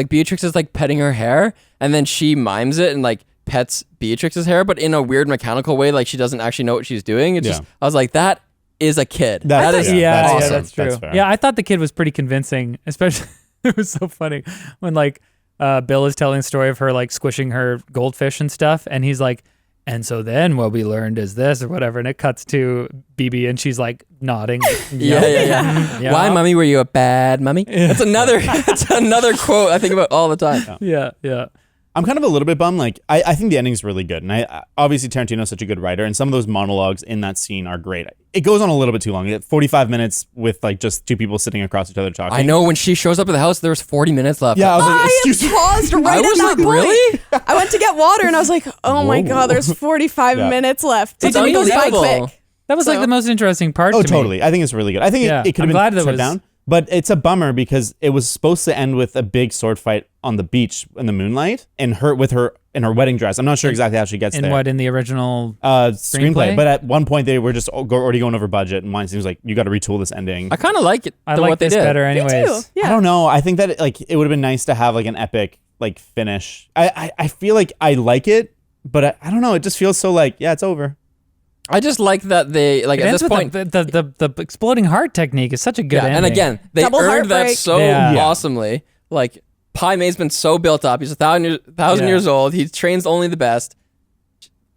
S1: Beatrix is petting her hair, and then she mimes it and pets Beatrix's hair, but in a weird mechanical way, she doesn't actually know what she's doing. It's just, I was like, that is a kid. That is awesome.
S3: That's true.
S2: That's fair.
S3: Yeah, I thought the kid was pretty convincing, especially it was so funny when Bill is telling the story of her squishing her goldfish and stuff, and he's like, And so then what we learned is this or whatever. And it cuts to BB and she's like nodding.
S1: Yeah. Why, mommy? Were you a bad mummy? That's another quote I think about all the time.
S3: Yeah.
S2: I'm kind of a little bit bummed. Like, I think the ending's really good. And I obviously Tarantino's such a good writer, and some of those monologues in that scene are great. It goes on a little bit too long. 45 minutes with like just two people sitting across each other talking.
S1: I know when she shows up at the house, there was 40 minutes left.
S2: Yeah, I was like, excuse me.
S4: paused right
S1: I was
S4: at that
S1: like,
S4: point.
S1: really?
S4: I went to get water and I was like, oh my God, there's 45 minutes left.
S1: It's
S4: It goes by
S1: unbelievable.
S4: quick.
S3: That was like the most interesting part
S2: Oh,
S3: to me.
S2: totally. I think it's really good. I think it could
S3: I'm
S2: have
S3: glad
S2: been
S3: that
S2: shut
S3: was-
S2: down. But it's a bummer because it was supposed to end with a big sword fight on the beach in the moonlight and her in her wedding dress. I'm not sure exactly how she gets
S3: In
S2: there.
S3: what, in the original
S2: Screenplay. But at one point they were just already going over budget, and Weinstein was like, "You got to retool this ending."
S1: I kind of like it.
S3: I
S1: what
S3: like
S1: they
S3: this
S1: did.
S3: better
S4: Me
S3: anyways.
S4: too. Yeah.
S2: I don't know. I think that it would have been nice to have like an epic like finish. I feel like I like it, but I don't know. It just feels so like it's over.
S1: I just like that they like
S3: It
S1: at
S3: ends
S1: this
S3: with
S1: point.
S3: the exploding heart technique is such a good ending.
S1: And again, they
S4: Double
S1: earned that
S4: heartbreak.
S1: so
S3: Yeah.
S1: awesomely. Like Pai Mei's been so built up. He's 1,000 years old. He trains only the best.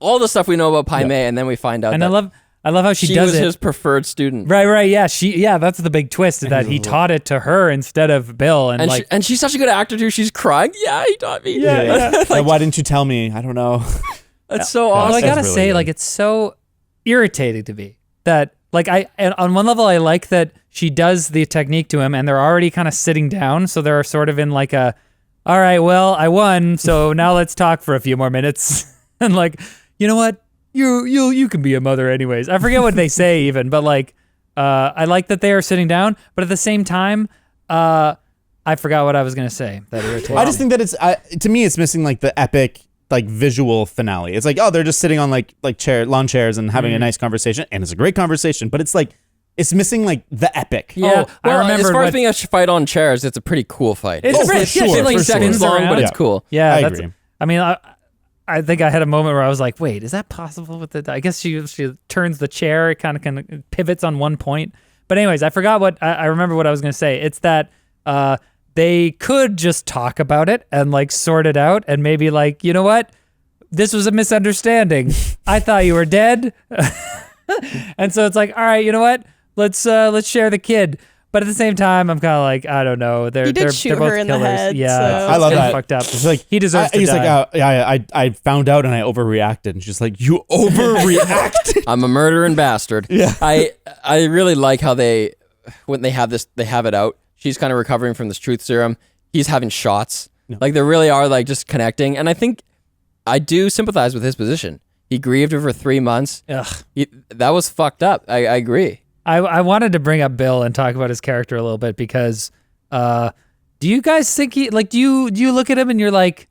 S1: All the stuff we know about Pai Mei, and then we find out
S3: And
S1: that
S3: I love how she does
S1: was
S3: it.
S1: his preferred student.
S3: Right, yeah. That's the big twist, is that he taught it to her instead of Bill, and,
S1: And,
S3: like
S1: and she's such a good actor too. She's crying. Yeah, he taught me.
S2: Like, why didn't you tell me? I don't know.
S1: That's so
S3: well,
S1: awesome.
S3: I gotta
S2: really
S3: say,
S2: good.
S3: like, it's so irritating to me that, like, and on one level, I like that she does the technique to him, and they're already kind of sitting down, so they're sort of in like a, all right, well, I won, so now let's talk for a few more minutes, and like, you know what, you can be a mother anyways. I forget what they say even, but like, I like that they are sitting down, but at the same time, I forgot what I was gonna say. That irritated
S2: I just think that it's to me, it's missing like the epic like visual finale. It's like, oh, they're just sitting on like lawn chairs and having a nice conversation, and it's a great conversation, but it's like it's missing like the epic.
S3: Yeah,
S1: Oh,
S3: I
S1: well,
S3: remember
S1: as far as
S3: what-
S1: being a fight on chairs, it's a pretty cool fight.
S3: It's
S2: for sure, for
S1: 15
S2: sure.
S1: seconds long, but it's
S2: Yeah.
S1: cool.
S3: Yeah,
S2: I
S3: that's,
S2: agree.
S3: I mean, I think I had a moment where I was like, wait, is that possible with the, I guess she turns the chair, it kind of pivots on one point. But anyways, I forgot what, I remember what I was going to say. It's that they could just talk about it and like sort it out and maybe like, you know what? This was a misunderstanding. I thought you were dead. And so it's like, all right, you know what? Let's share the kid. But at the same time, I'm kind of like, I don't know. They're
S4: He did
S3: they're
S4: shoot
S3: both
S4: her in the
S3: killers.
S4: head,
S3: Yeah,
S4: so-
S2: I love
S3: it's
S2: that.
S3: fucked up.
S2: It's like
S3: He deserves to
S2: he's
S3: die.
S2: like, I found out and I overreacted, and she's like, you overreacted.
S1: I'm a murdering bastard.
S2: Yeah.
S1: I really like how when they have it out. She's kind of recovering from this truth serum. He's having shots. Like they really are like just connecting. And I think I do sympathize with his position. He grieved over 3 months.
S3: Ugh.
S1: That was fucked up. I agree.
S3: I wanted to bring up Bill and talk about his character a little bit because do you guys think do you look at him and you're like,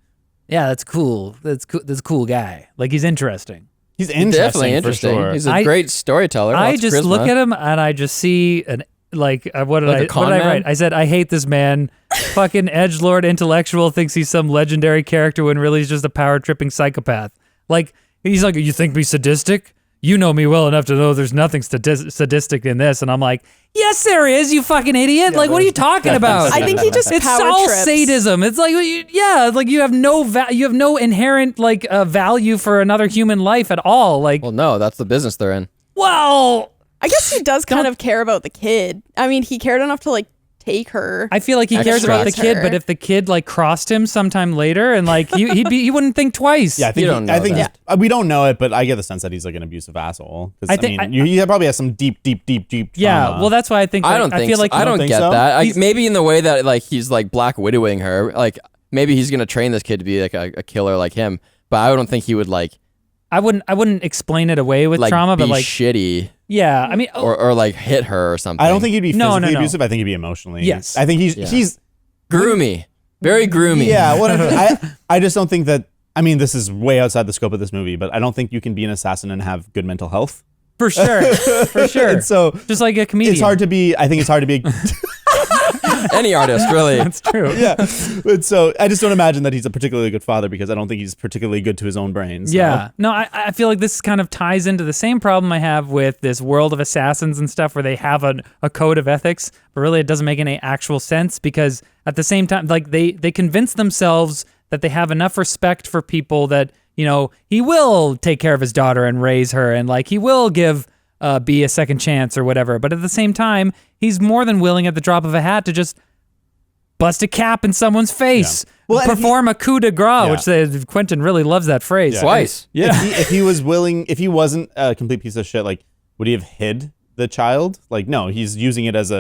S3: yeah, that's cool. That's a cool guy. Like he's interesting.
S2: He's interesting,
S1: Definitely interesting.
S2: for sure.
S1: He's a great storyteller.
S3: I
S1: Lots of
S3: just look
S1: charisma.
S3: at him and I just see what did
S1: Like a
S3: I
S1: con man?
S3: write? I said I hate this man. Fucking edgelord intellectual thinks he's some legendary character when really he's just a power tripping psychopath. Like he's like, you think me sadistic? You know me well enough to know there's nothing sadistic in this. And I'm like, yes, there is, you fucking idiot. Like, what are you talking about?
S4: I think he just
S3: It's
S4: power
S3: all
S4: trips.
S3: sadism. It's like, it's like you have no inherent like value for another human life at all. Like,
S1: Well, no, that's the business they're in.
S3: well,
S4: I guess he does kind of care about the kid. I mean, he cared enough to like take her.
S3: I feel like he cares about the
S4: Extract
S3: kid,
S4: her.
S3: but if the kid like crossed him sometime later and like he wouldn't think twice.
S2: Yeah, I think
S1: You don't know that.
S2: we don't know it, but I get the sense that he's like an abusive asshole. 'Cause,
S3: I
S2: I
S3: think-
S2: mean, he probably has some deep
S3: Yeah,
S2: trauma.
S3: well, that's why I think.
S1: I
S3: like,
S1: don't think
S3: feel
S1: so.
S3: like
S1: I don't
S2: think
S1: get
S2: so?
S1: that. Maybe in the way that like he's like Black Widowing her. Like maybe he's gonna train this kid to be like a killer like him. But I don't think he would like
S3: I wouldn't explain it away with
S1: like
S3: trauma,
S1: be
S3: but like
S1: shitty
S3: yeah, I mean,
S1: or like hit her or something.
S2: I don't think he'd be
S3: No,
S2: physically
S3: no.
S2: abusive. I think he'd be emotionally.
S3: Yes.
S2: I think he's
S1: groomy, very groomy.
S2: yeah. What I just don't think that. I mean, this is way outside the scope of this movie, but I don't think you can be an assassin and have good mental health.
S3: for sure, for sure.
S2: And so
S3: Just like a comedian.
S2: it's hard to be. I think it's hard to be.
S1: Any artist really.
S3: That's true.
S2: Yeah. But so I just don't imagine that he's a particularly good father because I don't think he's particularly good to his own brain. So.
S3: Yeah. No, I feel like this kind of ties into the same problem I have with this world of assassins and stuff where they have a code of ethics, but really it doesn't make any actual sense because at the same time, like they convince themselves that they have enough respect for people that he will take care of his daughter and raise her, and like he will give B a second chance or whatever. But at the same time, he's more than willing at the drop of a hat to just bust a cap in someone's face, perform a coup de grace, which Quentin really loves that phrase.
S1: Twice.
S2: Yeah. If he was willing, if he wasn't a complete piece of shit, like, would he have hid the child? Like, no, he's using it as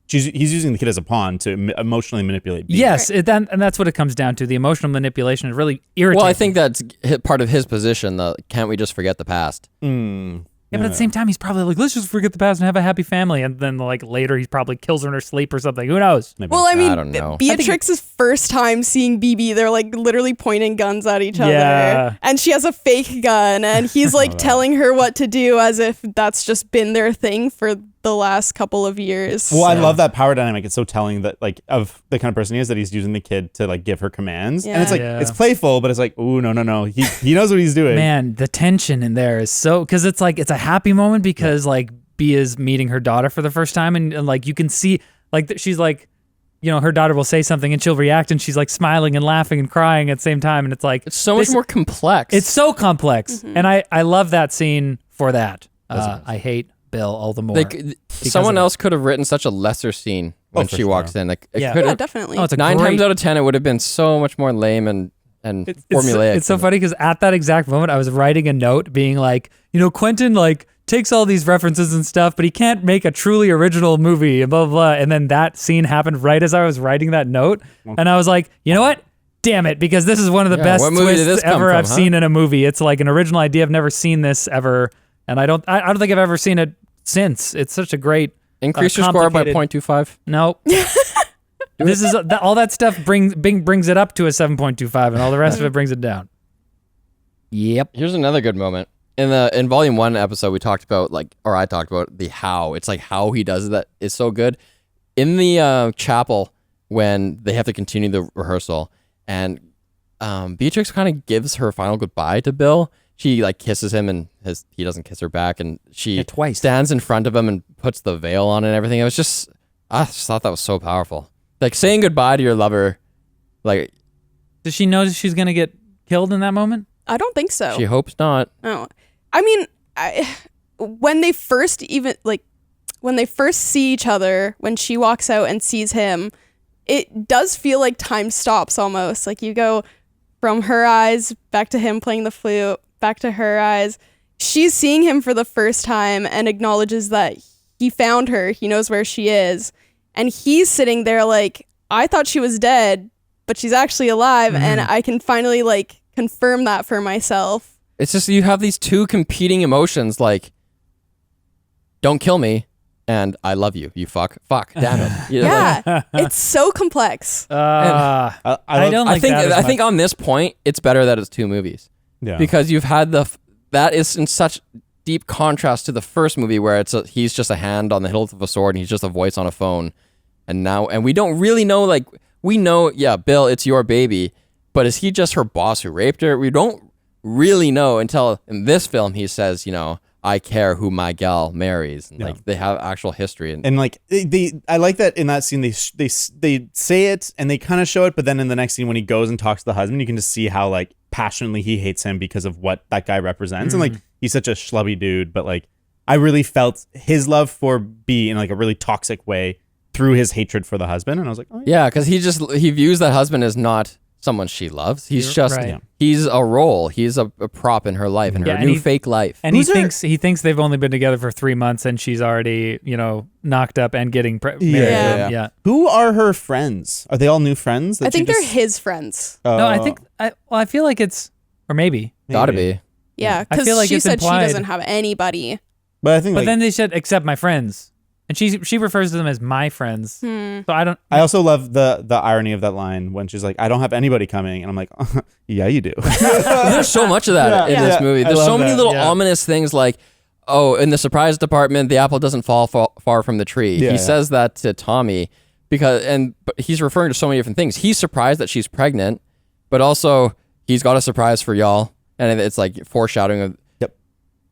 S2: he's using the kid as a pawn to emotionally manipulate B.
S3: Yes, and that's what it comes down to. The emotional manipulation is really irritating.
S1: Well, I think that's part of his position, the can't we just forget the past?
S3: Yeah, but at the same time, he's probably like, let's just forget the past and have a happy family. And then like later, he probably kills her in her sleep or something. Who knows?
S2: Maybe.
S4: Well, I mean,
S1: I don't know.
S4: Beatrix's first time seeing BB, they're like literally pointing guns at each other.
S3: Yeah.
S4: And she has a fake gun, and he's like telling her what to do as if that's just been their thing for the last couple of years.
S2: Well, I love that power dynamic. It's so telling that like of the kind of person he is, that he's using the kid to like give her commands. And it's like, it's playful, but it's like, ooh, no. He knows what he's doing.
S3: Man, the tension in there is so, because it's like, it's a happy moment because like B is meeting her daughter for the first time, and like you can see like she's like, her daughter will say something and she'll react, and she's like smiling and laughing and crying at the same time, and it's like,
S1: It's so much more complex.
S3: it's so complex. And I love that scene for that. I hate Bill all the more.
S1: like someone else could have written such a lesser scene when
S2: for
S1: she walks
S2: sure.
S1: in. Like, it
S3: Yeah.
S1: could
S4: Yeah,
S1: have,
S4: definitely.
S3: Oh, it's a
S1: 9
S3: great-
S1: times out of 10, it would have been so much more lame and formulaic.
S3: It's so funny because at that exact moment, I was writing a note being like, Quentin like takes all these references and stuff, but he can't make a truly original movie and blah, blah, blah. And then that scene happened right as I was writing that note. And I was like, you know what? Damn it, because this is one of the best
S1: what movie did this
S3: twists
S1: come
S3: ever
S1: from,
S3: I've seen in a movie. It's like an original idea. I've never seen this ever. And I don't think I've ever seen it since. It's such a great
S1: Increase your score by
S3: complicated-
S1: 0.25.
S3: No. This is all that stuff brings it up to a 7.25, and all the rest of it brings it down. Yep.
S1: Here's another good moment. In Volume 1 episode, we talked about I talked about the how. It's like how he does that is so good. In the chapel, when they have to continue the rehearsal, and Beatrix kind of gives her final goodbye to Bill. She like kisses him, and he doesn't kiss her back, and she
S3: twice.
S1: stands in front of him and puts the veil on and everything. I just thought that was so powerful. Like saying goodbye to your lover, like
S3: Does she know she's gonna get killed in that moment?
S4: I don't think so.
S1: she hopes not.
S4: Oh, I mean, when they first see each other, when she walks out and sees him, it does feel like time stops almost. Like you go from her eyes back to him playing the flute, back to her eyes. She's seeing him for the first time and acknowledges that he found her. He knows where she is. And he's sitting there like, I thought she was dead, but she's actually alive. And I can finally like confirm that for myself.
S1: It's just you have these two competing emotions, like don't kill me and I love you. You fuck, damn it. You know, like,
S4: Yeah, it's so complex.
S3: I don't like that as
S1: I
S3: much.
S1: think on this point, it's better that it's two movies
S2: Yeah.
S1: because you've had that is in such deep contrast to the first movie where he's just a hand on the hilt of a sword and he's just a voice on a phone, and we don't really know. Like we know, yeah, Bill, it's your baby, but is he just her boss who raped her? We don't really know until in this film he says, I care who my gal marries. And, like they have actual history
S2: And like I like that in that scene they say it and they kind of show it, but then in the next scene when he goes and talks to the husband, you can just see how like passionately he hates him because of what that guy represents. And like he's such a schlubby dude, but like I really felt his love for B in like a really toxic way through his hatred for the husband, and I was like, oh yeah.
S1: Yeah, because he views that husband as not someone she loves. He's just
S3: right.
S1: he's a role. He's a prop in her life, in her
S3: and
S1: new
S3: he-
S1: fake life.
S3: And he thinks they've only been together for 3 months, and she's already knocked up and getting married.
S4: Yeah.
S3: Yeah.
S2: Who are her friends? Are they all new friends?
S4: I think they're his friends.
S3: No, I think I feel like it's, or maybe.
S1: Gotta be.
S4: Yeah,
S3: I
S4: because
S3: feel like
S4: she
S3: it's
S4: said
S3: implied.
S4: she doesn't have anybody.
S2: But I think.
S3: But
S2: like,
S3: then they said, except my friends. And she refers to them as my friends. So I don't.
S2: I also love the irony of that line when she's like, "I don't have anybody coming," and I'm like, "Yeah, you do."
S1: There's so much of that in this movie.
S2: I
S1: There's so
S2: love
S1: many
S2: that,
S1: little
S2: yeah.
S1: ominous things like, oh, in the surprise department, the apple doesn't fall far from the tree.
S2: Yeah,
S1: he
S2: yeah.
S1: says that to Tommy but he's referring to so many different things. He's surprised that she's pregnant, but also he's got a surprise for y'all, and it's like foreshadowing of.
S2: Yep.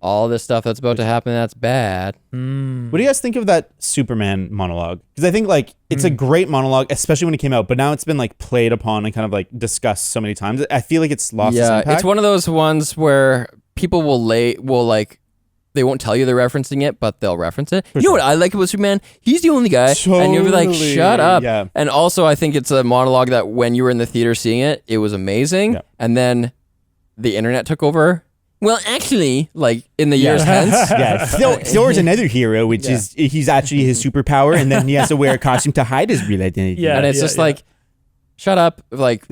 S1: all this stuff that's about to happen that's bad.
S2: What do you guys think of that Superman monologue? Because I think like it's a great monologue, especially when it came out, but now it's been like played upon and kind of like discussed so many times. I feel like it's lost its impact.
S1: It's one of those ones where people will they won't tell you they're referencing it, but they'll reference it. You know what I like about Superman? He's the only guy. And you'll be like, shut up.
S2: Yeah.
S1: And also, I think it's a monologue that when you were in the theater seeing it, it was amazing. Yeah. And then the internet took over. Well, actually, like in the years hence.
S2: Yeah. Thor's another hero, which is he's actually his superpower, and then he has to wear a costume to hide his real identity.
S1: Yeah. And it's just like, shut up. Like,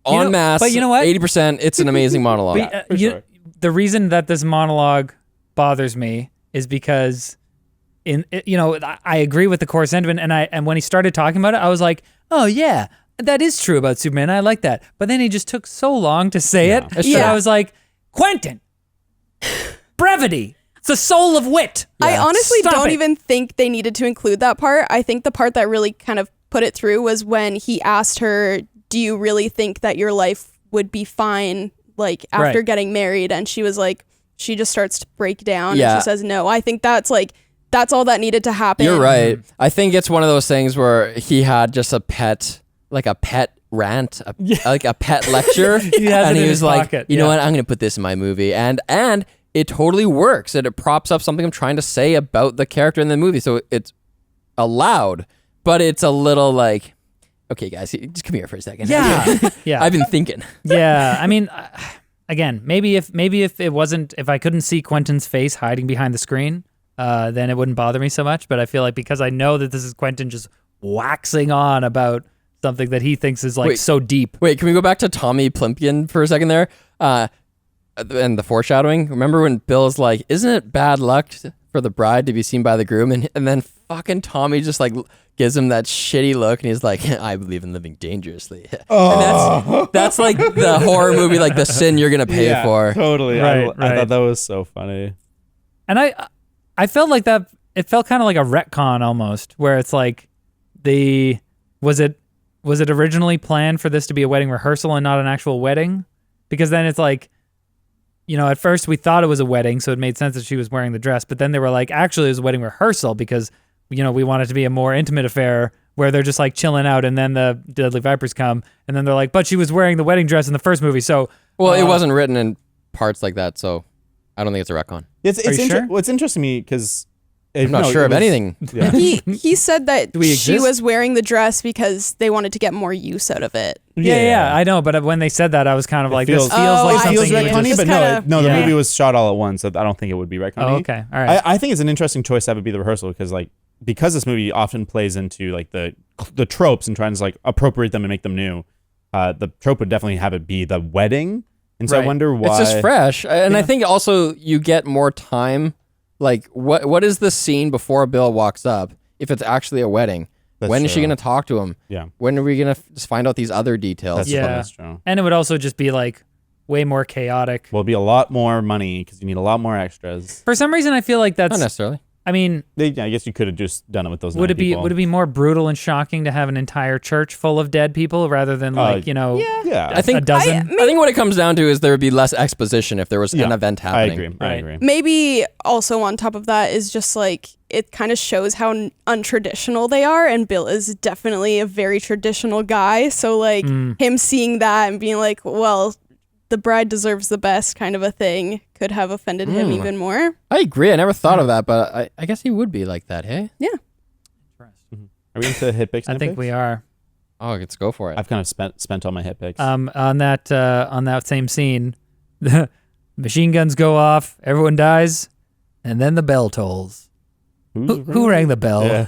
S1: en masse. But you know what? 80%, it's an amazing monologue.
S3: Sure. The reason that this monologue bothers me is because I agree with the core sentiment, and when he started talking about it, I was like, oh yeah, that is true about Superman. I like that. But then he just took so long to say it. I was like, Quentin, brevity. It's the soul of wit.
S4: I honestly don't even think they needed to include that part. I think the part that really kind of put it through was when he asked her, do you really think that your life would be fine like after getting married? And she was like, she just starts to break down and she says no. I think that's all that needed to happen.
S1: You're right. I think it's one of those things where he had just a pet rant, like a pet lecture. And he was like, you know what, I'm going to put this in my movie. And it totally works. And it props up something I'm trying to say about the character in the movie. So it's allowed, but it's a little like, okay, guys, just come here for a second.
S3: Yeah. Yeah.
S1: I've been thinking.
S3: Yeah. I mean, again, maybe if I couldn't see Quentin's face hiding behind the screen, then it wouldn't bother me so much. But I feel like because I know that this is Quentin just waxing on about something that he thinks is like so deep.
S1: Wait, can we go back to Tommy Plimpian for a second there? And the foreshadowing. Remember when Bill's like, isn't it bad luck for the bride to be seen by the groom? And then fucking Tommy just like gives him that shitty look, and he's like, I believe in living dangerously. Oh. And that's like the horror movie, like the sin you're gonna pay for.
S2: Totally.
S3: Right,
S2: I thought that was so funny.
S3: And I felt like that. It felt kind of like a retcon almost, where it's like was it originally planned for this to be a wedding rehearsal and not an actual wedding? Because then it's like, at first we thought it was a wedding, so it made sense that she was wearing the dress. But then they were like, actually, it was a wedding rehearsal because, we want it to be a more intimate affair where they're just like chilling out, and then the Deadly Vipers come, and then they're like, but she was wearing the wedding dress in the first movie. So,
S1: well, it wasn't written in parts like that, so I don't think it's a retcon.
S2: Are you sure?
S3: Well,
S2: it's interesting to me because
S1: I'm not sure of anything.
S2: Yeah.
S4: He said that she was wearing the dress because they wanted to get more use out of it.
S3: Yeah, I know. But when they said that, I was kind of like, this feels like
S2: something.
S3: It feels
S2: retcon-y, but no, the movie was shot all at once, so I don't think it would be retcon-y.
S3: Oh, okay, all right.
S2: I think it's an interesting choice to have it be the rehearsal because this movie often plays into like the tropes and trying to like appropriate them and make them new. The trope would definitely have it be the wedding, and so I wonder why.
S1: It's just fresh, and I think also you get more time. Like, what is the scene before Bill walks up if it's actually a wedding? When is she going to talk to him?
S2: Yeah.
S1: When are we going to just find out these other details?
S2: That's true.
S3: And it would also just be like way more chaotic.
S2: Will be a lot more money because you need a lot more extras.
S3: For some reason, I feel like that's
S1: not necessarily.
S3: I mean,
S2: I guess you could have just done it with those.
S3: Would it be more brutal and shocking to have an entire church full of dead people rather than
S2: I think
S3: a dozen?
S1: I think what it comes down to is there would be less exposition if there was an event happening.
S2: I agree.
S4: Maybe also on top of that is just like it kind of shows how untraditional they are, and Bill is definitely a very traditional guy. So like him seeing that and being like, well, the bride deserves the best kind of a thing could have offended him even more.
S1: I agree. I never thought of that, but I guess he would be like that, hey?
S4: Yeah.
S2: Are we into hit picks?
S3: I think we are.
S1: Oh, let's go for it.
S2: I've kind of spent all my hit picks.
S3: On that same scene, the machine guns go off, everyone dies, and then the bell tolls. Who rang the bell?
S2: Yeah.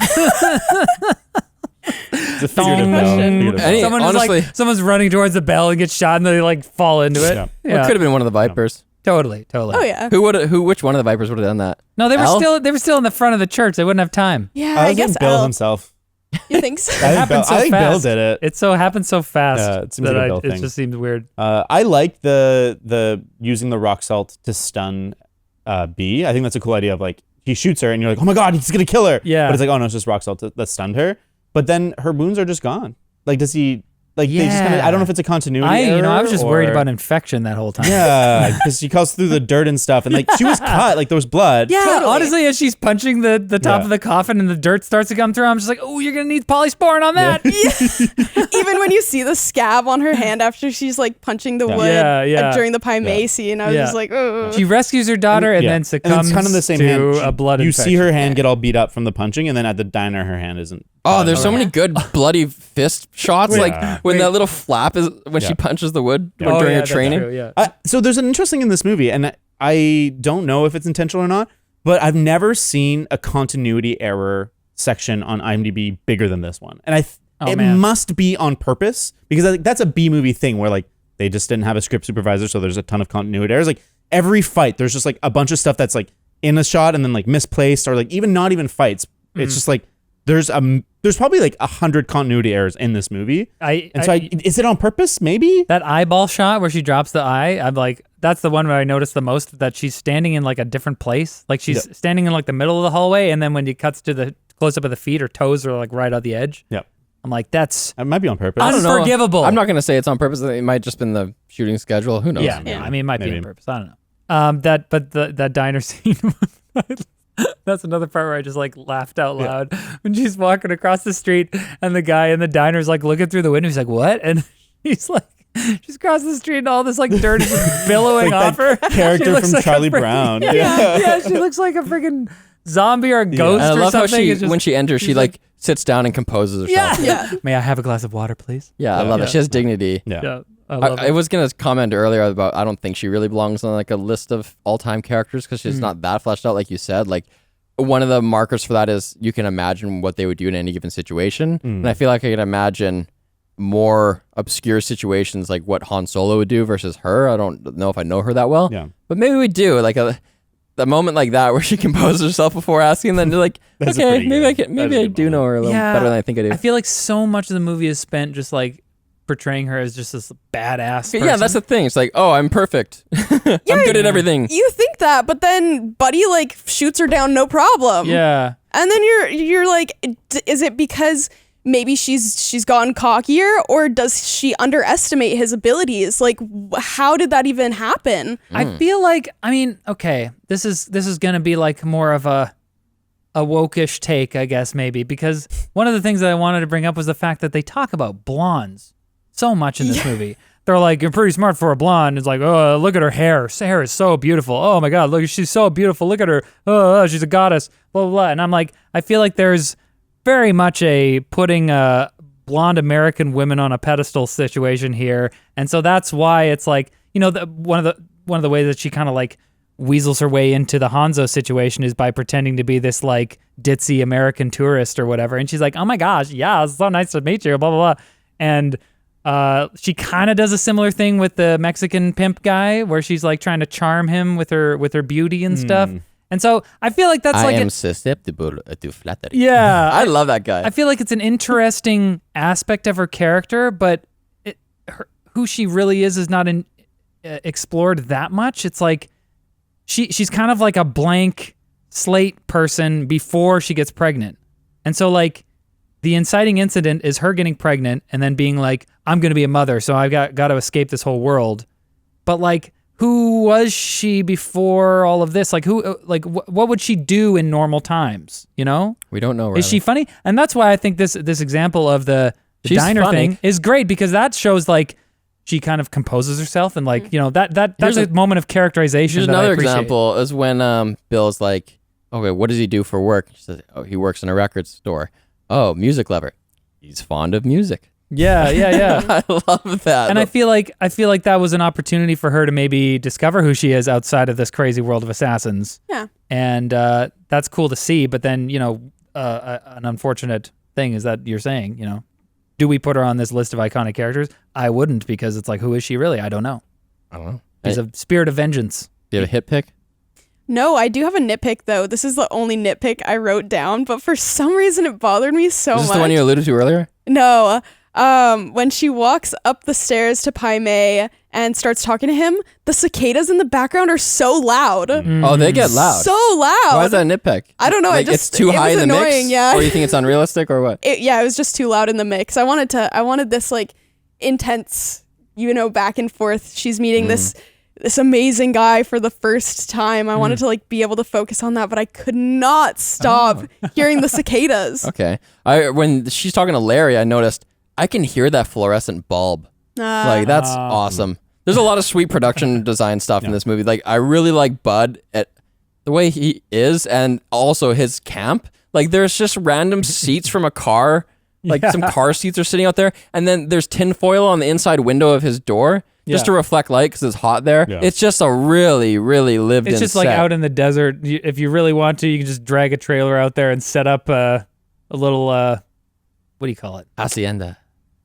S2: It's a figurative bell.
S3: Someone's running towards the bell and gets shot, and they like fall into it.
S2: Yeah.
S1: Well, it could have been one of the Vipers.
S3: Totally.
S4: Oh yeah.
S1: Which one of the Vipers would have done that?
S3: No, they were still in the front of the church. They wouldn't have time.
S4: Yeah,
S2: I
S4: guess
S2: Bill himself.
S4: You think so?
S2: I think Bill did it.
S3: It so happened so fast
S2: it
S3: just seems weird.
S2: I like the using the rock salt to stun B. I think that's a cool idea of like he shoots her and you're like, oh my god, he's gonna kill her.
S3: Yeah.
S2: But it's like, oh no, it's just rock salt that stunned her. But then her wounds are just gone. Like, does he Like they just kinda, I don't know if it's a continuity error.
S3: I was just
S2: or-
S3: worried about infection that whole time.
S2: Yeah, because she calls through the dirt and stuff, and like she was cut, like there was blood.
S4: Yeah, totally.
S3: Honestly, as she's punching the top
S2: Yeah.
S3: of the coffin and the dirt starts to come through, I'm just like, oh, you're gonna need polysporin on that.
S4: Even when you see the scab on her hand after she's like punching the wood
S3: Yeah.
S4: during the Pai Mei scene, I was just like, oh.
S3: She rescues her daughter and then succumbs
S2: and it's kind of the same
S3: to
S2: hand.
S3: a blood
S2: You
S3: infection.
S2: see her hand get all beat up from the punching, and then at the diner, her hand isn't.
S1: Oh, there's so many good bloody fist shots.
S2: Wait.
S1: Like when that little flap is when she
S2: Yeah.
S1: punches the wood
S3: Oh,
S1: during
S3: yeah,
S1: her
S3: that's
S1: training.
S3: true, yeah.
S2: So there's an interesting in this movie, and I don't know if it's intentional or not, but I've never seen a continuity error section on IMDb bigger than this one, and it
S3: man.
S2: must be on purpose because I think that's a B movie thing where like they just didn't have a script supervisor, so there's a ton of continuity errors. Like every fight, there's just like a bunch of stuff that's like in a shot and then like misplaced, or like even not even fights. It's just like there's probably like 100 continuity errors in this movie. Is it on purpose? Maybe.
S3: That eyeball shot where she drops the eye, I'm like, that's the one where I noticed the most, that she's standing in like a different place. Like she's standing in like the middle of the hallway, and then when it cuts to the close up of the feet, her toes are like right on the edge.
S2: Yeah.
S3: I'm like, that's
S2: It might be on purpose.
S3: I don't know. Unforgivable.
S1: I'm not gonna say it's on purpose. It might just been the shooting schedule. Who knows?
S3: yeah. I mean, it might be
S2: Maybe.
S3: on purpose. I don't know. That diner scene. That's another part where I just like laughed out loud when she's walking across the street and the guy in the diner's like looking through the window. He's like, "What?" And he's like, she's across the street and all this like dirt is just billowing off her. She
S2: Character
S3: looks
S2: from
S3: like a
S2: Charlie
S3: freaking-
S2: Brown.
S3: Yeah, she looks like a freaking zombie or a ghost
S1: And I
S3: or
S1: love how
S3: something.
S1: she
S3: It's just-
S1: when she enters, she like sits down and composes herself.
S4: Yeah.
S3: May I have a glass of water, please?
S1: Yeah, I love it. She has dignity.
S2: Yeah.
S3: Yeah. I love
S1: I
S3: it.
S1: was gonna comment earlier about I don't think she really belongs on like a list of all-time characters because she's not that fleshed out, like you said. Like one of the markers for that is you can imagine what they would do in any given situation, and I feel like I can imagine more obscure situations like what Han Solo would do versus her. I don't know if I know her that well,
S2: Yeah.
S1: but maybe we do. Like a moment like that where she composes herself before asking, then you're like,
S2: That's
S1: okay,
S2: pretty
S1: maybe
S2: good.
S1: I can,
S2: That is
S1: maybe
S2: a
S1: I
S2: good
S1: do know her a little better than I think I do.
S3: I feel like so much of the movie is spent just like portraying her as just this badass person.
S1: Yeah, that's the thing. It's like, oh, I'm perfect. I'm good at everything.
S4: You think that, but then Buddy like shoots her down no problem.
S3: Yeah.
S4: And then you're like, is it because maybe she's gotten cockier, or does she underestimate his abilities? Like, how did that even happen?
S3: I feel like, I mean, okay, this is gonna be like more of a wokish take, I guess, maybe, because one of the things that I wanted to bring up was the fact that they talk about blondes so much in this movie. They're like, you're pretty smart for a blonde. It's like, oh, look at her hair. Her hair is so beautiful. Oh my God, look, she's so beautiful. Look at her. Oh, she's a goddess. Blah, blah, blah. And I'm like, I feel like there's very much a putting blonde American women on a pedestal situation here. And so that's why it's like, you know, one of the ways that she kind of like weasels her way into the Hanzo situation is by pretending to be this like ditzy American tourist or whatever. And she's like, oh my gosh, yeah, it's so nice to meet you, blah, blah, blah. And she kind of does a similar thing with the Mexican pimp guy where she's like trying to charm him with her beauty and stuff. And so I feel like that's
S1: I
S3: like
S1: am susceptible to flattery.
S3: yeah,
S1: I love that guy.
S3: I feel like it's an interesting aspect of her character, but who she really is not explored that much. It's like she's kind of like a blank slate person before she gets pregnant. And so like the inciting incident is her getting pregnant and then being like, I'm going to be a mother, so I've got to escape this whole world. But like, who was she before all of this? Like what would she do in normal times? You know?
S1: We don't know.
S3: Is she funny? And that's why I think this example of the
S1: She's
S3: diner
S1: funny.
S3: thing is great, because that shows like she kind of composes herself and like, you know, that's
S1: Here's
S3: a moment of characterization.
S1: Here's
S3: that I
S1: another
S3: appreciate.
S1: example is when Bill's like, okay, what does he do for work? She says, oh, he works in a record store. Oh, music lover. He's fond of music.
S3: Yeah.
S1: I love that.
S3: And I feel like that was an opportunity for her to maybe discover who she is outside of this crazy world of assassins.
S4: Yeah.
S3: And that's cool to see. But then, you know, an unfortunate thing is that you're saying, you know, do we put her on this list of iconic characters? I wouldn't, because it's like, who is she really? I don't know. She's a spirit of vengeance.
S1: Do you have a hit pick?
S4: No, I do have a nitpick though. This is the only nitpick I wrote down, but for some reason it bothered me so
S1: Is this
S4: much.
S1: the one you alluded to earlier?
S4: No. When she walks up the stairs to Pai Mei and starts talking to him, the cicadas in the background are so loud.
S1: Oh, they get loud.
S4: So loud.
S1: Why is that a nitpick?
S4: I don't know.
S1: Like, it's too
S4: it
S1: high
S4: was
S1: in the
S4: annoying,
S1: mix?
S4: yeah.
S1: Or you think it's unrealistic or what?
S4: It was just too loud in the mix. I wanted this like intense, back and forth. She's meeting this amazing guy for the first time. I wanted to like be able to focus on that, but I could not stop hearing the cicadas.
S1: Okay. When she's talking to Larry, I noticed I can hear that fluorescent bulb. Like, that's awesome. There's a lot of sweet production design stuff in this movie. Like, I really like Bud at the way he is, and also his camp. Like, there's just random seats from a car. Like, some car seats are sitting out there, and then there's tinfoil on the inside window of his door just to reflect light because it's hot there. Yeah. It's just a really, really lived-in
S3: It's just
S1: set.
S3: like out in the desert. If you really want to, you can just drag a trailer out there and set up a little, what do you call it?
S1: Hacienda.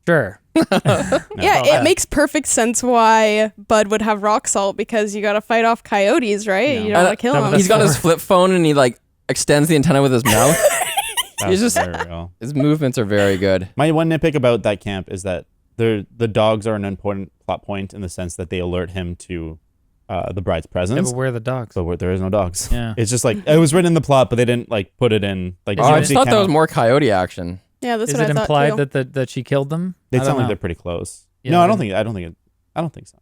S3: Sure.
S4: It makes perfect sense why Bud would have rock salt, because you got to fight off coyotes, right? You don't want to kill them.
S1: He's got his flip phone and he like extends the antenna with his mouth. He's just his movements are very good.
S2: My one nitpick about that camp is that the dogs are an important plot point in the sense that they alert him to the bride's presence.
S3: Yeah, but where are the dogs?
S2: But there is no dogs.
S3: Yeah.
S2: It's just like it was written in the plot, but they didn't like put it in. Like,
S1: I just thought that was more coyote action.
S4: Yeah, that's
S3: is
S4: what I
S3: it
S4: thought
S3: implied
S4: too.
S3: that she killed them?
S2: They sound like they're pretty close.
S3: Yeah,
S2: no, I don't think so.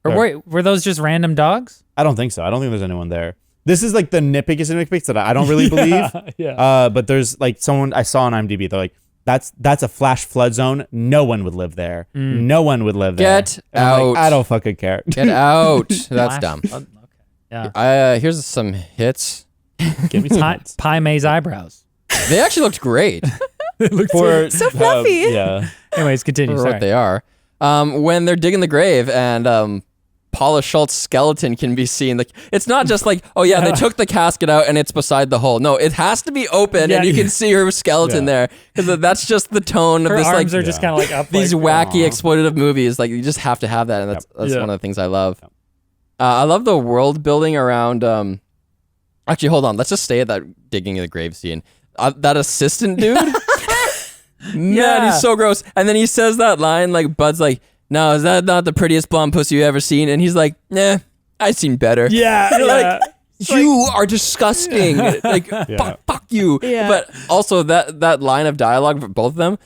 S3: Wait, were those just random dogs?
S2: I don't think so. I don't think there's anyone there. This is like the nitpicks that I don't really believe.
S3: Yeah.
S2: But there's like someone I saw on IMDb. They're like, that's a flash flood zone. No one would live there. No one would live there.
S1: Get out.
S2: I don't fucking care.
S1: Get out. That's dumb.
S3: Okay. Yeah.
S1: Here's some hits.
S2: Give me some.
S3: Pai Mei's eyebrows.
S1: They actually looked great
S4: so fluffy.
S2: Yeah.
S3: Anyways, continue.
S1: for
S3: Sorry.
S1: what they are. When they're digging the grave and Paula Schultz's skeleton can be seen. Like, it's not just like, oh yeah, they took the casket out and it's beside the hole. No, it has to be open and you can see her skeleton there, because that's just the tone of
S3: Her
S1: this.
S3: arms
S1: like
S3: are just kind of like up.
S1: these
S3: like,
S1: wacky exploitative movies. Like, you just have to have that, and that's one of the things I love. I love the world building around. Actually, hold on. Let's just stay at that digging in the grave scene. That assistant dude. Man, he's so gross. And then he says that line, like, Bud's like, no, is that not the prettiest blonde pussy you ever seen? And he's like, nah, I've seen better.
S3: Yeah.
S1: Like, you are disgusting. Like, fuck you.
S4: Yeah.
S1: But also that line of dialogue for both of them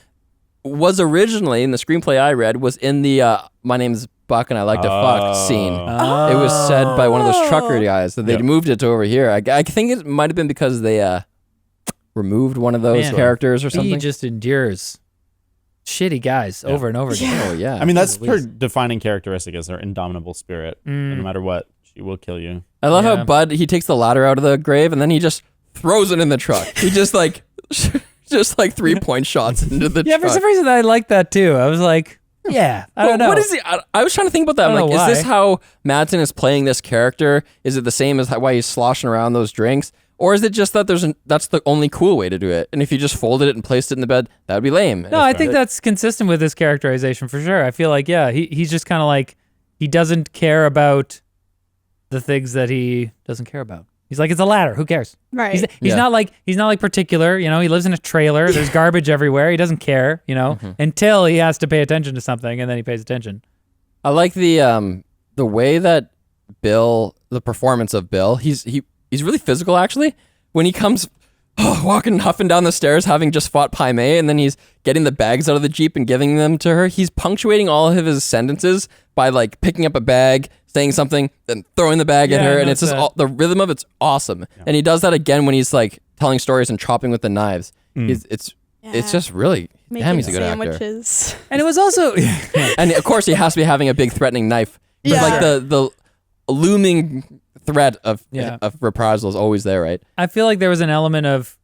S1: was originally in the screenplay I read was in the my name's Buck and I like to fuck scene. It was said by one of those trucker guys that they moved it to over here. I think it might have been because they removed one of those characters or something.
S3: He just endures shitty guys over and over again.
S1: Oh yeah.
S2: I mean, that's her defining characteristic, is her indomitable spirit. And no matter what, she will kill you.
S1: I love how Bud, he takes the ladder out of the grave and then he just throws it in the truck. He just like 3-point shots into the truck.
S3: Yeah, for some reason I like that too. I was like, I don't know.
S1: What is he? I was trying to think about that. I'm like, is this how Madsen is playing this character? Is it the same as why he's sloshing around those drinks? Or is it just that that's the only cool way to do it? And if you just folded it and placed it in the bed, that would be lame.
S3: No, I think that's consistent with his characterization for sure. I feel like, he's just kind of like, he doesn't care about the things that he doesn't care about. He's like, it's a ladder. Who cares?
S4: Right.
S3: He's not like particular. You know, he lives in a trailer. There's garbage everywhere. He doesn't care. You know, until he has to pay attention to something, and then he pays attention.
S1: I like the way that Bill, the performance of Bill. He's really physical, actually. When he comes walking, huffing down the stairs, having just fought Pai Mei, and then he's getting the bags out of the Jeep and giving them to her, he's punctuating all of his sentences by like picking up a bag, saying something, then throwing the bag at her, and it's just the rhythm of it's awesome. Yeah. And he does that again when he's like telling stories and chopping with the knives. It's just really, damn, he's a good
S4: sandwiches.
S1: actor.
S3: And it was also,
S1: and of course he has to be having a big threatening knife.
S4: Yeah.
S1: Like the looming threat of reprisal is always there, right?
S3: I feel like there was an element of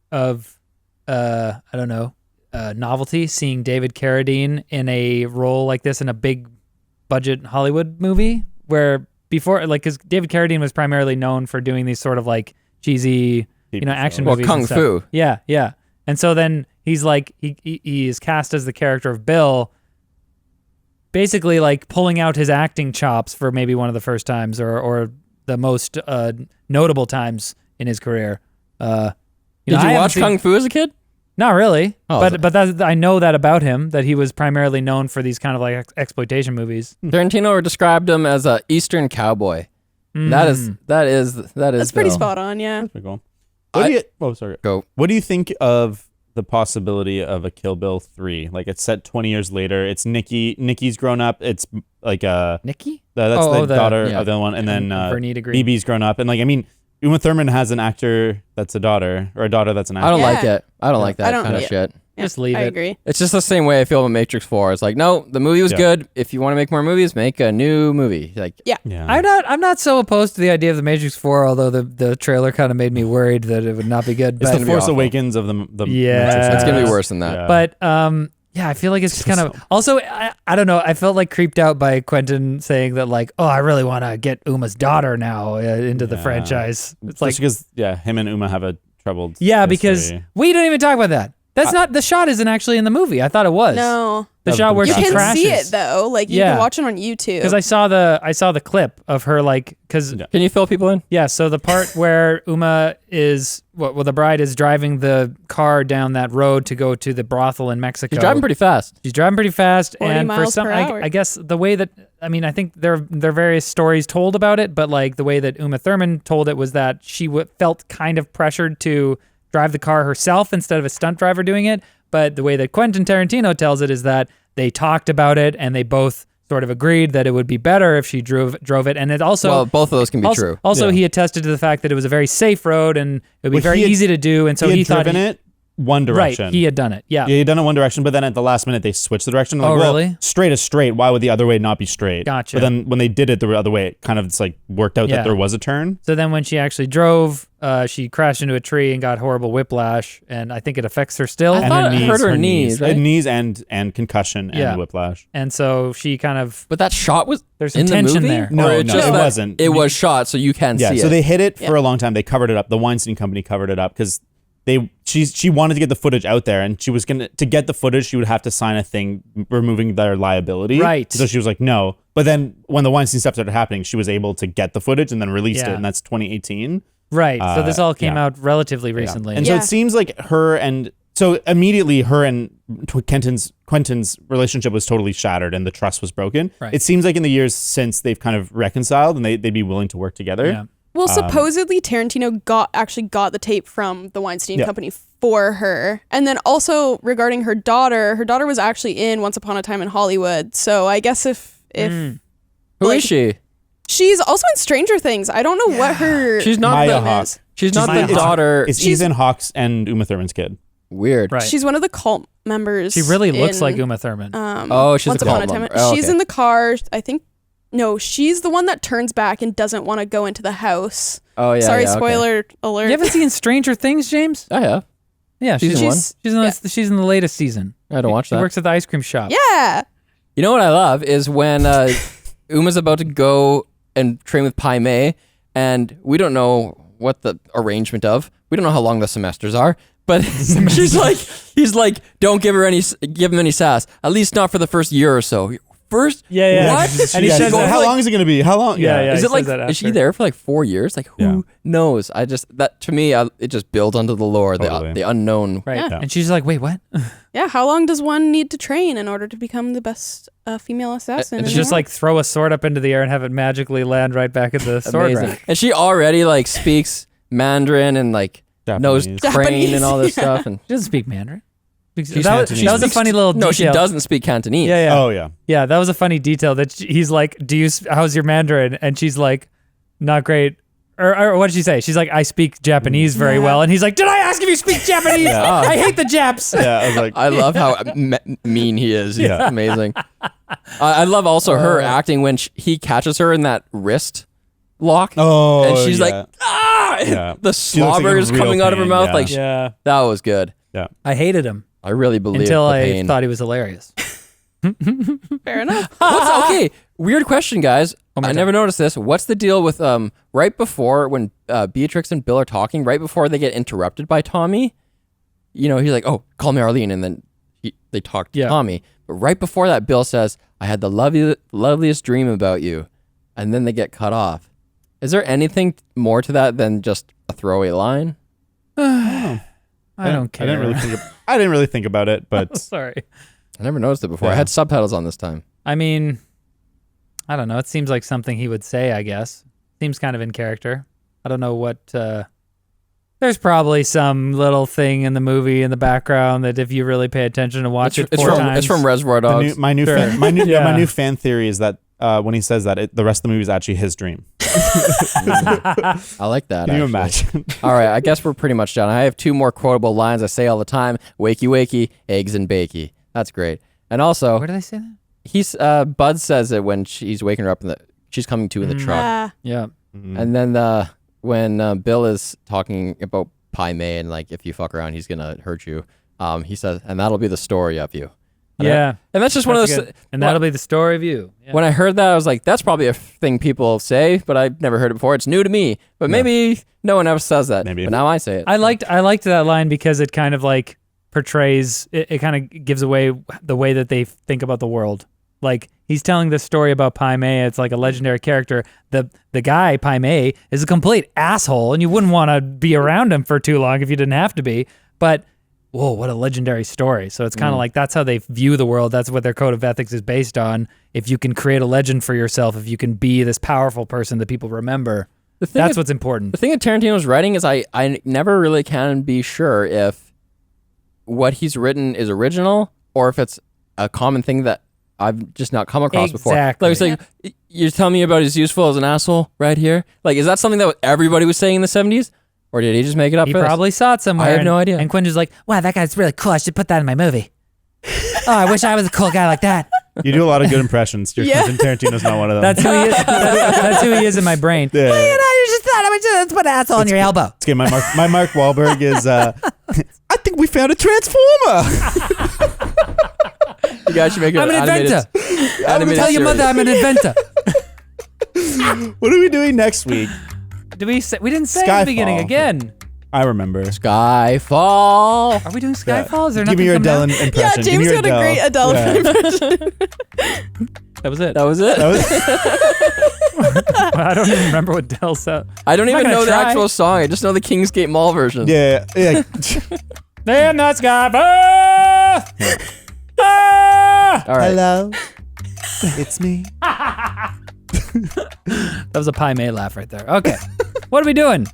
S3: I don't know, novelty seeing David Carradine in a role like this in a big budget Hollywood movie, where before, like, because David Carradine was primarily known for doing these sort of like cheesy, action movies.
S1: Kung
S3: and stuff.
S1: Fu.
S3: Yeah. And so then he's like, he is cast as the character of Bill, basically like pulling out his acting chops for maybe one of the first times or the most notable times in his career.
S1: Did you watch Kung Fu as a kid?
S3: Not really, but I know that about him, that he was primarily known for these kind of like exploitation movies.
S1: Tarantino described him as a Eastern cowboy. That is
S4: That's pretty
S1: Bill.
S4: spot on, yeah.
S2: That's pretty cool. Go. What do you think of the possibility of a Kill Bill 3. Like it's set 20 years later. It's Nikki's grown up. It's like
S3: Nikki?
S2: that's the daughter
S1: yeah.
S2: of the one, and then
S3: Vernita Green.
S2: BB's grown up, and like I mean, Uma Thurman has an actor that's a daughter, or a daughter that's an actor.
S1: I don't
S4: Yeah.
S1: like it. I don't like that
S4: I don't
S1: kind of
S4: like
S1: shit.
S3: Just leave
S4: I
S3: it.
S4: agree.
S1: It's just the same way I feel about Matrix 4. It's like, no, the movie was
S2: Yeah.
S1: good. If you want to make more movies, make a new movie. Like,
S4: Yeah.
S2: Yeah.
S3: I'm not so opposed to the idea of the Matrix 4, although the trailer kind of made me worried that it would not be good.
S2: It's
S3: But
S2: the Force
S1: awful.
S2: Awakens of the
S3: Yeah.
S2: Matrix.
S1: it's going to be
S3: Yes.
S1: worse than that.
S2: Yeah.
S3: But yeah, I feel like it's just kind of also I don't know. I felt like creeped out by Quentin saying that like, oh, I really want to get Uma's daughter now into the
S2: Yeah.
S3: franchise. It's
S2: Just
S3: like
S2: because him and Uma have a troubled
S3: because
S2: history.
S3: we didn't even talk about that. That's not the shot isn't actually in the movie. I thought it was.
S4: No.
S3: The
S2: Of
S3: shot
S2: the
S3: where
S4: You
S3: she
S4: can
S3: crashes.
S4: see it though. Like you
S3: Yeah.
S4: can watch it on YouTube.
S3: Because I saw the clip of her like because
S2: Yeah.
S1: Can you fill people in?
S3: yeah, so the part where Uma is the bride is driving the car down that road to go to the brothel in Mexico.
S1: She's driving pretty fast.
S3: She's driving pretty fast,
S4: 40
S3: and for
S4: miles
S3: some,
S4: per hour.
S3: I guess the way that I mean, I think there are various stories told about it, but like the way that Uma Thurman told it was that she felt kind of pressured to drive the car herself instead of a stunt driver doing it. But the way that Quentin Tarantino tells it is that they talked about it and they both sort of agreed that it would be better if she drove it, and it also
S1: Well, both of those can be
S3: also,
S1: true.
S3: Also,
S2: Yeah.
S3: he attested to the fact that it was a very safe road and it would be
S2: Well,
S3: very
S2: he had-
S3: easy to do, and so
S2: he
S3: he
S2: had
S3: thought
S2: driven it one direction.
S3: right. He had done it. Yeah.
S2: Yeah, he'd done it one direction, but then at the last minute they switched the direction. Like,
S3: Oh,
S2: well,
S3: really?
S2: straight is straight. Why would the other way not be straight?
S3: Gotcha.
S2: But then when they did it the other way, it kind of it's like worked out
S3: Yeah.
S2: that there was a turn.
S3: So then when she actually drove, she crashed into a tree and got horrible whiplash, and I think it affects her still.
S1: I thought it hurt her knees, right?
S2: Knees and concussion
S3: Yeah.
S2: and whiplash.
S3: And so she kind of
S1: But that shot was
S3: there's
S1: in
S3: some
S1: the
S3: tension
S1: movie?
S3: there.
S2: No,
S1: Or it
S2: no,
S1: just
S2: it
S1: that
S2: wasn't.
S1: It was shot, so you can
S2: Yeah,
S1: see
S2: so
S1: it.
S2: they hid it for a long time. They covered it up. The Weinstein Company covered it up because she wanted to get the footage out there, and she was to get the footage, she would have to sign a thing removing their liability.
S3: Right.
S2: So she was like, no. But then when the Weinstein stuff started happening, she was able to get the footage and then released
S3: Yeah.
S2: it, and that's 202018.
S3: Right. So this all came
S2: yeah.
S3: out relatively recently.
S2: And so
S4: Yeah.
S2: it seems like her and so immediately her and Quentin's relationship was totally shattered and the trust was broken.
S3: Right.
S2: It seems like in the years since they've kind of reconciled and they'd be willing to work together.
S3: Yeah.
S4: Well, supposedly Tarantino actually got the tape from the Weinstein
S2: Yeah.
S4: Company for her. And then also regarding her daughter was actually in Once Upon a Time in Hollywood. So I guess if
S1: Who
S4: like-
S1: is she?
S4: she's also in Stranger Things. I don't know what her
S1: She's not
S2: Maya
S1: the
S2: Hawke.
S4: is.
S1: She's not
S2: Maya
S1: the
S2: Hawke.
S1: daughter.
S2: It's Ethan Hawke's and Uma Thurman's kid.
S1: Weird.
S3: Right.
S4: She's one of the cult members.
S3: She really looks
S4: in,
S3: like Uma Thurman.
S1: Oh, she's
S4: Once
S1: a
S4: Upon
S1: cult
S4: a Time.
S1: member. Oh,
S4: She's
S1: okay.
S4: in the car. I think. No, she's the one that turns back and doesn't want to go into the house.
S1: Oh yeah.
S4: Sorry,
S1: yeah, okay.
S4: spoiler alert.
S3: you haven't seen Stranger Things, James?
S1: I have.
S3: Yeah,
S1: Season one?
S3: she's in the latest season.
S1: I don't watch
S3: She
S1: that.
S3: works at the ice cream shop.
S4: Yeah.
S1: You know what I love is when Uma's about to go and train with Pai Mei, and we don't know what the arrangement of. We don't know how long the semesters are. But he's like, don't give him any sass. At least not for the first year or so. First,
S3: Yeah.
S1: What?
S3: And he
S2: Yeah,
S3: says
S2: he's like,
S3: that,
S2: how long is it going to be? How long?
S3: Yeah.
S1: Is
S3: he
S1: it like?
S3: says that
S1: Is she
S3: after.
S1: there for like 4 years? Like who knows? That to me, it just builds onto the lore,
S2: Totally.
S1: the unknown.
S3: Right.
S4: Yeah.
S3: And she's like, wait, what?
S4: Yeah. How long does one need to train in order to become the best female assassin?
S1: It's
S4: in
S3: It's
S4: the
S3: just
S4: world?
S3: like throw a sword up into the air and have it magically land right back at the sword
S1: Amazing.
S3: rack.
S1: And she already like speaks Mandarin and like knows
S2: Japanese.
S1: crane
S4: Japanese,
S1: and all this
S4: yeah.
S1: stuff. And
S3: She doesn't speak Mandarin. That
S2: Cantonese.
S3: was a funny little detail.
S1: no, she doesn't speak Cantonese.
S3: Yeah.
S2: Oh, yeah.
S3: Yeah, that was a funny detail that he's like, how's your Mandarin? And she's like, not great. Or what did she say? She's like, I speak Japanese very well. And he's like, did I ask if you speak Japanese? I hate the Japs.
S2: Yeah, I was like,
S1: I love how mean he is. He's
S2: Yeah.
S1: amazing. I love also her acting when he catches her in that wrist lock.
S2: oh,
S1: and she's
S2: yeah.
S1: like, ah!
S2: Yeah.
S1: The
S2: She looks like
S1: slobber
S2: in
S1: is
S2: real
S1: coming out of her
S2: pain,
S1: mouth.
S2: yeah.
S1: Like,
S3: Yeah.
S1: that was good.
S2: Yeah.
S3: I hated him
S1: I really believe
S3: until
S1: the
S3: I
S1: pain.
S3: thought he was hilarious.
S4: fair enough.
S1: What's okay? Weird question, guys.
S3: my
S1: I
S3: God.
S1: never noticed this. What's the deal with right before when Beatrix and Bill are talking, right before they get interrupted by Tommy? You know, he's like, "Oh, call me Arlene," and then they talk to
S3: Yeah.
S1: Tommy. But right before that, Bill says, "I had the loveliest dream about you," and then they get cut off. Is there anything more to that than just a throwaway line?
S3: I don't care.
S2: I didn't really think about it, but
S3: Sorry.
S1: I never noticed it before. I
S2: Yeah.
S1: had subtitles on this time.
S3: I mean, I don't know. It seems like something he would say, I guess. Seems kind of in character. I don't know what. It There's probably some little thing in the movie in the background that if you really pay attention and watch
S1: It's
S3: four
S1: from
S3: times.
S1: it's from Reservoir Dogs.
S2: My new
S3: Sure.
S2: my
S3: Yeah.
S2: new fan theory is that when he says that, the rest of the movie is actually his dream.
S1: I like that.
S2: Can you
S1: actually.
S2: imagine?
S1: All right, I guess we're pretty much done. I have 2 more quotable lines I say all the time. Wakey, wakey, eggs and bakey. That's great. And also,
S3: Where do they say that?
S1: he's Bud says it when she's waking her up she's coming to in the truck.
S3: Yeah.
S1: And then when Bill is talking about Pai Mei and like if you fuck around, he's gonna hurt you. He says, and that'll be the story of you. And that's just one of those.
S3: good. And that'll be the story of you. Yeah.
S1: When I heard that, I was like, that's probably a thing people say, but I've never heard it before. It's new to me. But maybe no one else says that.
S2: Maybe.
S1: But now I say it.
S3: I liked that line because it kind of like portrays it kind of gives away the way that they think about the world. Like he's telling this story about Pai Mei. It's like a legendary character. The guy Pai Mei is a complete asshole, and you wouldn't want to be around him for too long if you didn't have to be. But whoa, what a legendary story. So it's kind of like that's how they view the world. That's what their code of ethics is based on. If you can create a legend for yourself, if you can be this powerful person that people remember, that's what's important.
S1: The thing that Tarantino's writing is I never really can be sure if what he's written is original or if it's a common thing that I've just not come across before.
S3: Exactly.
S1: Like, it's like, you're telling me about he's useful as an asshole right here? Like, is that something that everybody was saying in the 70s? Or did he just make it up
S3: He
S1: for this?
S3: probably saw it somewhere.
S1: I have no idea.
S3: And Quentin's like, wow, that guy's really cool. I should put that in my movie. Oh, I wish I was a cool guy like that.
S2: You do a lot of good impressions.
S4: Yeah.
S2: Quentin Tarantino's not one of them.
S3: That's who he is. That's who he is in my brain.
S2: Yeah.
S3: I just thought I would just put an asshole on your elbow.
S2: It's okay. My Mark Wahlberg is. I think we found a transformer.
S1: You guys should make it
S3: I'm an inventor.
S1: I'm going to
S3: Tell your mother I'm an inventor.
S2: What are we doing next week?
S3: We didn't say at the beginning
S2: Skyfall.
S3: again.
S2: I remember.
S1: Skyfall.
S3: Are we doing Skyfall? Is there
S2: Give
S3: nothing
S2: me your
S3: coming
S2: Adele
S3: out?
S2: impression.
S4: Yeah,
S2: Give
S4: James
S2: me your
S4: got a great Adele
S2: Yeah.
S4: impression.
S3: That was it.
S1: That was it?
S3: I don't even remember what Adele said.
S1: I don't
S3: I'm
S1: even
S3: not
S1: know
S3: gonna
S1: the
S3: try.
S1: actual song. I just know the Kingsgate Mall version.
S2: Yeah.
S3: In the Skyfall.
S1: All right.
S2: Hello. It's me.
S3: That was a Pai Mei laugh right there. Okay. What are we doing?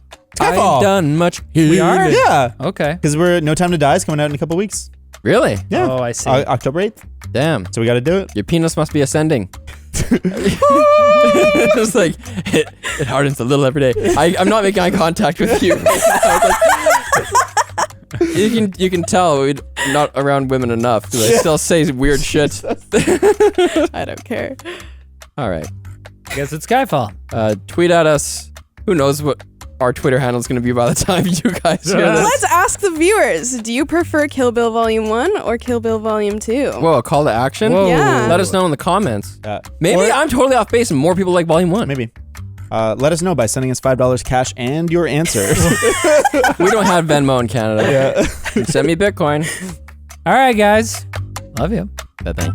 S1: I ain't done much.
S3: We are?
S2: Yeah.
S3: Okay.
S2: Because No Time to Die is coming out in a couple weeks.
S1: Really?
S2: Yeah.
S3: Oh, I see.
S2: October 8th.
S1: Damn.
S2: So we got to do it.
S1: Your penis must be ascending. It's like it hardens a little every day. I'm not making eye contact with you. You can tell we're not around women enough because I still say weird shit.
S4: I don't care.
S1: All right.
S3: I guess it's Skyfall.
S1: Tweet at us. Who knows what our Twitter handle is going to be by the time you guys hear this.
S4: Let's ask the viewers. Do you prefer Kill Bill Volume 1 or Kill Bill Volume 2?
S1: Whoa, a call to action?
S3: Whoa.
S4: Yeah.
S1: Let us know in the comments.
S2: Or
S1: Maybe I'm totally off base and more people like Volume 1.
S2: maybe. Let us know by sending us $5 cash and your answers.
S1: We don't have Venmo in Canada.
S2: Yeah.
S1: Send me Bitcoin.
S3: All right, guys. Love you.
S1: Bye-bye.